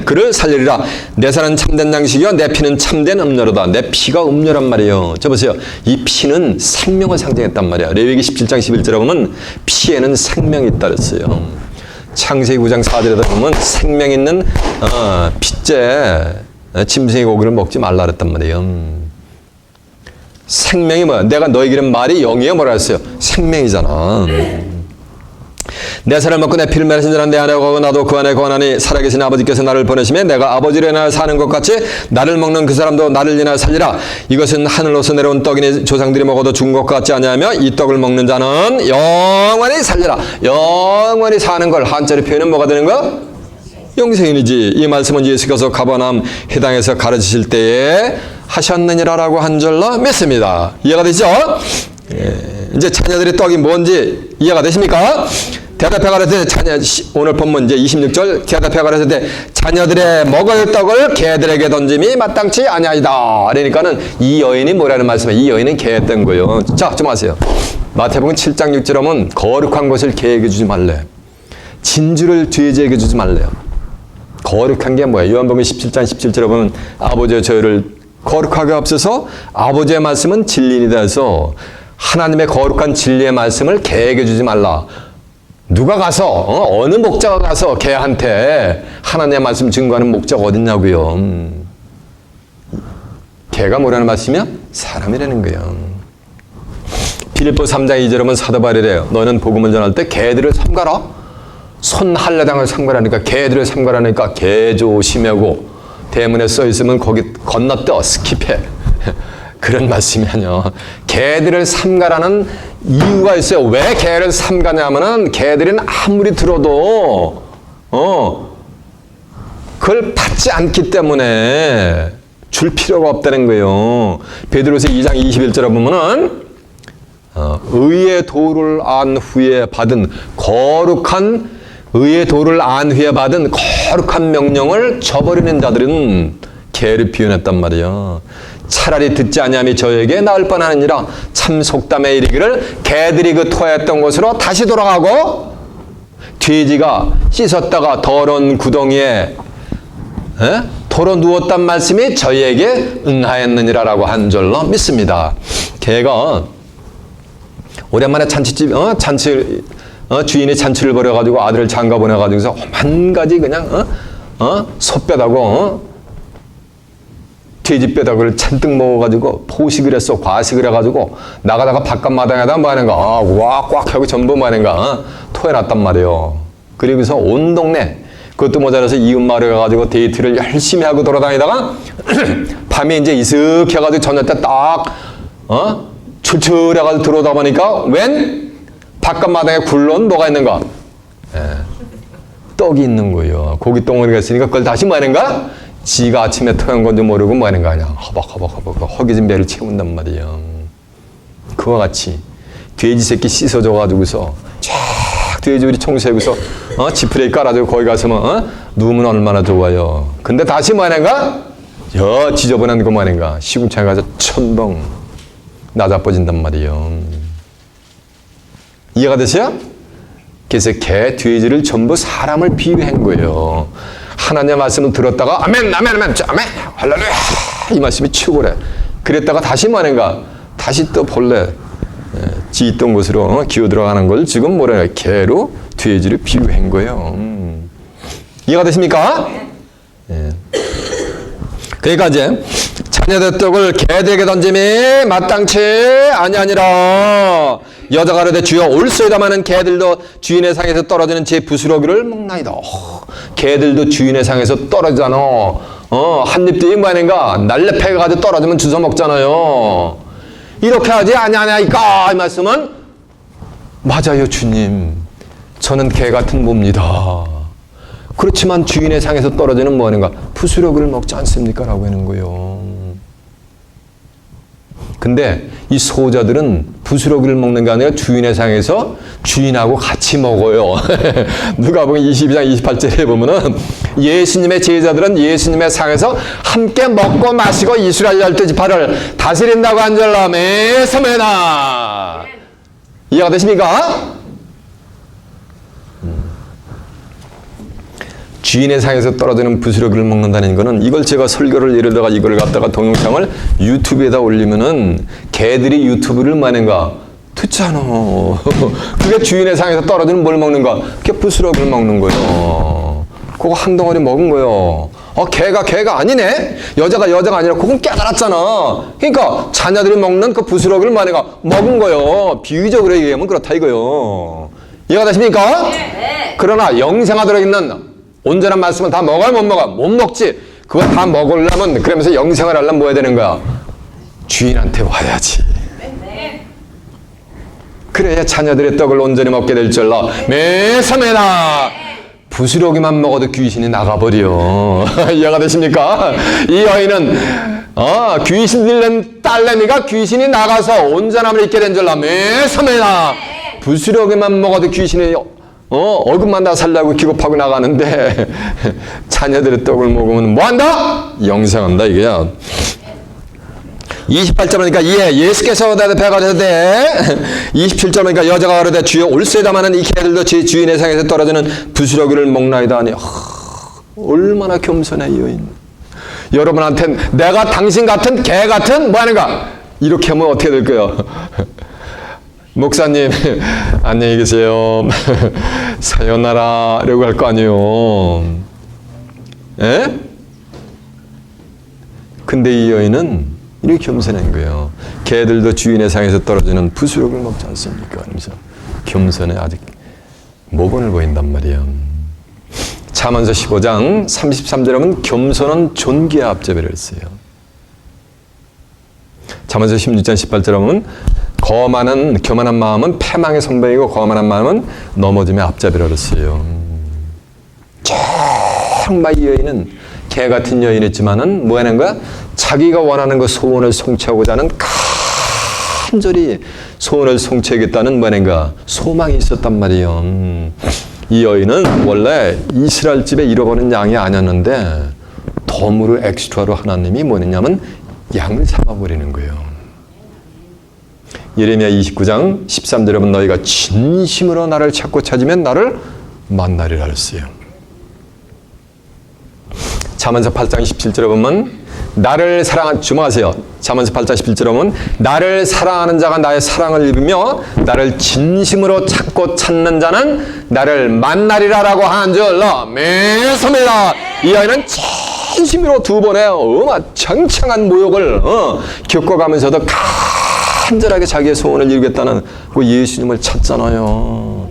그를 살리리라. 내 살은 참된 양식이요 내 피는 참된 음료로다. 내 피가 음료란 말이에요. 저 보세요. 이 피는 생명을 상징했단 말이야. 레위기 17장 11절에 보면 피에는 생명이 있다 그랬어요. 창세기 9장 4절에도 보면 생명 있는 핏째 짐승의 고기를 먹지 말라 그랬단 말이에요. 생명이 뭐야? 내가 너에게는 말이 영이에요 뭐라 했어요? 생명이잖아. 내 살을 먹고 내 피를 마신 자는 내 안에 거하고 나도 그 안에 거하나니 살아계신 아버지께서 나를 보내시며 내가 아버지를 인하여 사는 것 같이 나를 먹는 그 사람도 나를 인하여 살리라. 이것은 하늘로서 내려온 떡이니 조상들이 먹어도 죽은 것 같지 아니하며 이 떡을 먹는 자는 영원히 살리라. 영원히 사는 걸 한자리 표현은 뭐가 되는 거야? 영생이지. 이 말씀은 예수께서 가버나움 회당에서 가르치실 때에 하셨느니라라고 한 줄로 믿습니다. 이해가 되시죠? 예. 이제 자녀들의 떡이 뭔지 이해가 되십니까? 대답해 가라사대 오늘 본문 이제 26절 대답해 가라사대 자녀들의 먹을 떡을 개들에게 던짐이 마땅치 아니하이다. 그러니까는 이 여인이 뭐라는 말씀이에요? 이 여인은 개였던 거예요. 자, 좀 하세요. 마태복음 7장 6절 하면 거룩한 것을 개에게 주지 말래. 진주를 돼지에게 주지 말래요. 거룩한 게 뭐예요? 요한복음 17장 17절에 보면 아버지여 저희를 거룩하게 앞서서 아버지의 말씀은 진리이다 해서 하나님의 거룩한 진리의 말씀을 개에게 주지 말라. 누가 가서 어느 목자가 가서 개한테 하나님의 말씀 증거하는 목자가 어딨냐고요. 개가 뭐라는 말씀이야? 사람이라는 거예요. 빌립보 3장 2절에 보면 사도 바울이래요. 너는 복음을 전할 때 개들을 삼가라. 손 할례당을 삼가라니까 개들을 삼가라니까 개 조심하고 대문에 써 있으면 거기 건너뛰어 스킵해. 그런 말씀이 아니야. 개들을 삼가라는 이유가 있어요. 왜 개를 삼가냐면은 개들은 아무리 들어도 그걸 받지 않기 때문에 줄 필요가 없다는 거예요. 베드로서 2장 21절에 보면은 의의 도를 안 후에 받은 거룩한 의의 도를 안 후에 받은 거룩한 명령을 저버리는 자들은 개를 비유했단 말이에요. 차라리 듣지 아니함이 저에게 나을 뻔하느니라. 참 속담에 이르기를 개들이 그 토했던 곳으로 다시 돌아가고 돼지가 씻었다가 더러운 구덩이에 도로 누웠단 말씀이 저희에게 응하였느니라라고 한 줄로 믿습니다. 개가 오랜만에 잔치집 주인이 잔치를 벌여가지고 아들을 장가 보내가지고서 한 가지 그냥 소뼈다고 돼지뼈다구를 잔뜩 먹어가지고 포식을 했어. 과식을 해가지고 나가다가 바깥마당에다 뭐 하는가 꽉꽉 하고 전부 뭐 하는가 토해놨단 말이에요. 그리고서 온 동네 그것도 모자라서 이웃 마을에 가가지고 데이트를 열심히 하고 돌아다니다가 밤에 이제 이슥해가지고 저녁 때 딱 출출해가지고 들어오다 보니까 웬 바깥마당에 굴러온 뭐가 있는가? 떡이 있는 거예요. 고기 덩어리가 있으니까 그걸 다시 뭐 하는가? 지가 아침에 토한 건지 모르고 뭐 하는가? 그냥 허벅허벅 허기진 배를 채운단 말이에요. 그와 같이 돼지 새끼 씻어줘가지고서 쫙 돼지 우리 청소해서 지푸레기 깔아주고 거기 가서 누우면 얼마나 좋아요. 근데 다시 뭐 하는가? 지저분한 거 뭐 하는가? 시궁창에 가서 천벙 나자빠진단 말이에요. 이해가 되세요? 그래서 개, 돼지를 전부 사람을 비유한 거예요. 하나님의 말씀을 들었다가 아멘 할렐루야 이 말씀이 치우고래. 그랬다가 다시 뭐 하는가? 다시 또 본래 지 있던 곳으로 기어 들어가는 걸 지금 뭐라 해요? 개로 돼지를 비유한 거예요. 이해가 되십니까? 예. 그러니까 이제 자녀의 떡을 개들에게 던짐이 마땅치 아니하니라. 여자가 이르되 주여 올소이다마는 개들도 주인의 상에서 떨어지는 제 부스러기를 먹나이다. 개들도 주인의 상에서 떨어지잖아. 한 입도 뭐 아닌가? 날렵해가지고 떨어지면 주워 먹잖아요. 이렇게 하지 아니하냐니까 이 말씀은 맞아요 주님. 저는 개 같은 몸입니다. 그렇지만 주인의 상에서 떨어지는 뭐 하는가? 부스러기를 먹지 않습니까? 라고 하는 거예요. 근데 이 소자들은 부스러기를 먹는 게 아니라 주인의 상에서 주인하고 같이 먹어요. 누가복음 22장 28절에 보면은 예수님의 제자들은 예수님의 상에서 함께 먹고 마시고 이스라엘 12지파를 다스린다고 한절라 메서메나. 이해가 되십니까? 주인의 상에서 떨어지는 부스러기를 먹는다는 거는 이걸 제가 설교를 예를다가 이걸 갖다가 동영상을 유튜브에다 올리면은 개들이 유튜브를 뭐하는가? 듣잖아. 그게 주인의 상에서 떨어지는 뭘 먹는가? 그게 부스러기를 먹는 거예요. 그거 한 덩어리 먹은 거예요. 개가 아니네? 여자가 아니라 그건 깨달았잖아. 그러니까 자녀들이 먹는 그 부스러기를 뭐하는가? 먹은 거예요. 비유적으로 얘기하면 그렇다 이거요. 이해가 되십니까? 네. 그러나 영생하도록 있는 온전한 말씀은 다 먹어야 못 먹어? 못 먹지. 그거 다 먹으려면 그러면서 영생을 하려면 뭐 해야 되는 거야? 주인한테 와야지. 네. 그래야 자녀들의 떡을 온전히 먹게 될 줄로 메사메나. 부스러기만 먹어도 귀신이 나가버려. 이해가 되십니까? 이 여인은 귀신 들린 딸내미가 귀신이 나가서 온전함을 잊게 된 줄로 메사메나. 부스러기만 먹어도 귀신이 얼굴만 다 살려고 기겁하고 나가는데 자녀들의 떡을 먹으면 뭐한다? 영생한다 이게야. 28절이니까 예수께서 배가 되되 27절이니까 여자가 가로되 주여 올세다마는 이 개들도 제 주인의 상에서 떨어지는 부스러기를 먹나이다 하니 얼마나 겸손해 이 여인. 여러분한테 내가 당신 같은 개 같은 뭐 하는가? 이렇게 하면 어떻게 될까요? 목사님 안녕히 계세요. 사요나라 라고 할 거 아니에요. 예? 근데 이 여인은 이렇게 겸손한 거예요. 개들도 주인의 상에서 떨어지는 부스러기를 먹지 않습니까? 그러면서 겸손에 아직 모본을 보인단 말이에요. 잠언서 15장 33절에 보면 겸손은 존귀의 앞제비를 했어요. 잠언서 16장 18절에 보면 교만한 마음은 패망의 선배이고 거만한 마음은 넘어짐의 앞잡이라 그랬어요. 정말 이 여인은 개 같은 여인이었지만은 뭐 하는 거야? 자기가 원하는 그 소원을 성취하고자 하는 간절히 소원을 성취하겠다는 뭐 하는 거야? 소망이 있었단 말이에요. 이 여인은 원래 이스라엘 집에 잃어버린 양이 아니었는데 덤으로 엑스트라로 하나님이 뭐냐면 양을 잡아버리는 거예요. 예레미야 29장 13절에 보면 너희가 진심으로 나를 찾고 찾으면 나를 만나리라 했어요. 잠언서 8장 17절에 보면 나를 주목하세요. 잠언서 8장 17절에 보면 나를 사랑하는 자가 나의 사랑을 입으며 나를 진심으로 찾고 찾는 자는 나를 만나리라라고 한 줄로 매섭니다. 이 아이는 진심으로 두 번의 장창한 모욕을 겪어가면서도 간절하게 자기의 소원을 이루겠다는 그 예수님을 찾잖아요.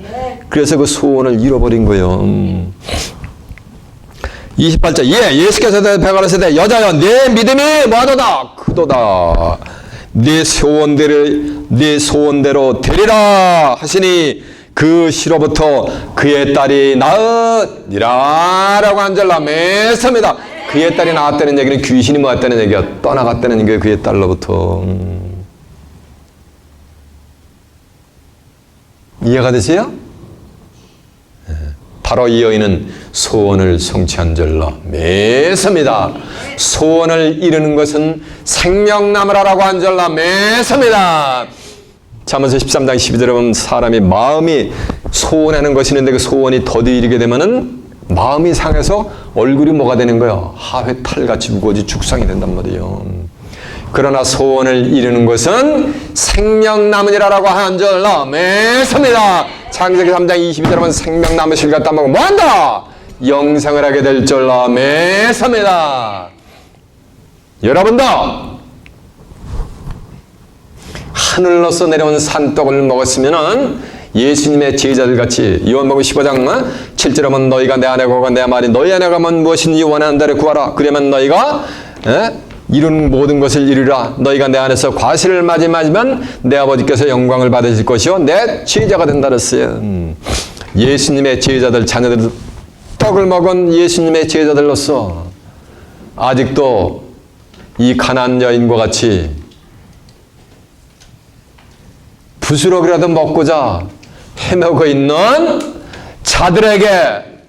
그래서 그 소원을 잃어버린 거예요. 28절 예수께서 배가라사대 여자여 내 믿음이 뭐하도다 크도다 내 소원대로 되리라 하시니 그 시로부터 그의 딸이 낳으니라 라고 한절라 매섭니다. 그의 딸이 낳았다는 얘기는 귀신이 모았다는 얘기야. 떠나갔다는 게 그의 딸로부터. 이해가 되세요? 바로 이 여인은 소원을 성취한 줄로 매섭니다. 소원을 이루는 것은 생명나무라고 한 줄로 매섭니다. 잠언서 13장 12절에 보면 사람이 마음이 소원하는 것이 있는데 그 소원이 더디 이르게 되면은 마음이 상해서 얼굴이 뭐가 되는 거예요? 하회 탈같이 무거워지 죽상이 된단 말이에요. 그러나 소원을 이루는 것은 생명나무니라라고 한 줄로 매섭니다. 창세기 3장 22절에 보면 생명나무 실 갖다 먹으면 뭐한다? 영생을 하게 될 줄로 매섭니다. 여러분도 하늘로서 내려온 산떡을 먹었으면은 예수님의 제자들 같이 요한복음 15장 7절에 보면 너희가 내 안에 거하고 내 말이 너희 안에 가면 무엇인지 원하는 대로 구하라. 그러면 너희가 이룬 모든 것을 이루라. 너희가 내 안에서 과실을 맞으면 내 아버지께서 영광을 받으실 것이요 내 제자가 된다 그랬어요. 예수님의 제자들 자녀들 떡을 먹은 예수님의 제자들로서 아직도 이 가나안 여인과 같이 부스러기라도 먹고자 헤매고 있는 자들에게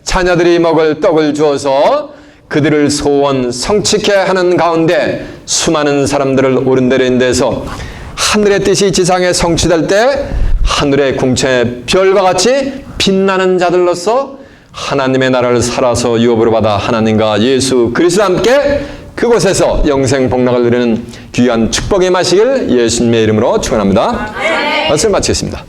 자녀들이 먹을 떡을 주어서 그들을 소원 성취케 하는 가운데 수많은 사람들을 오른대로 인도해서 하늘의 뜻이 지상에 성취될 때 하늘의 궁창의 별과 같이 빛나는 자들로서 하나님의 나라를 살아서 유업으로 받아 하나님과 예수 그리스도와 함께 그곳에서 영생 복락을 누리는 귀한 축복의 마시길 예수님의 이름으로 축원합니다. 말씀 마치겠습니다.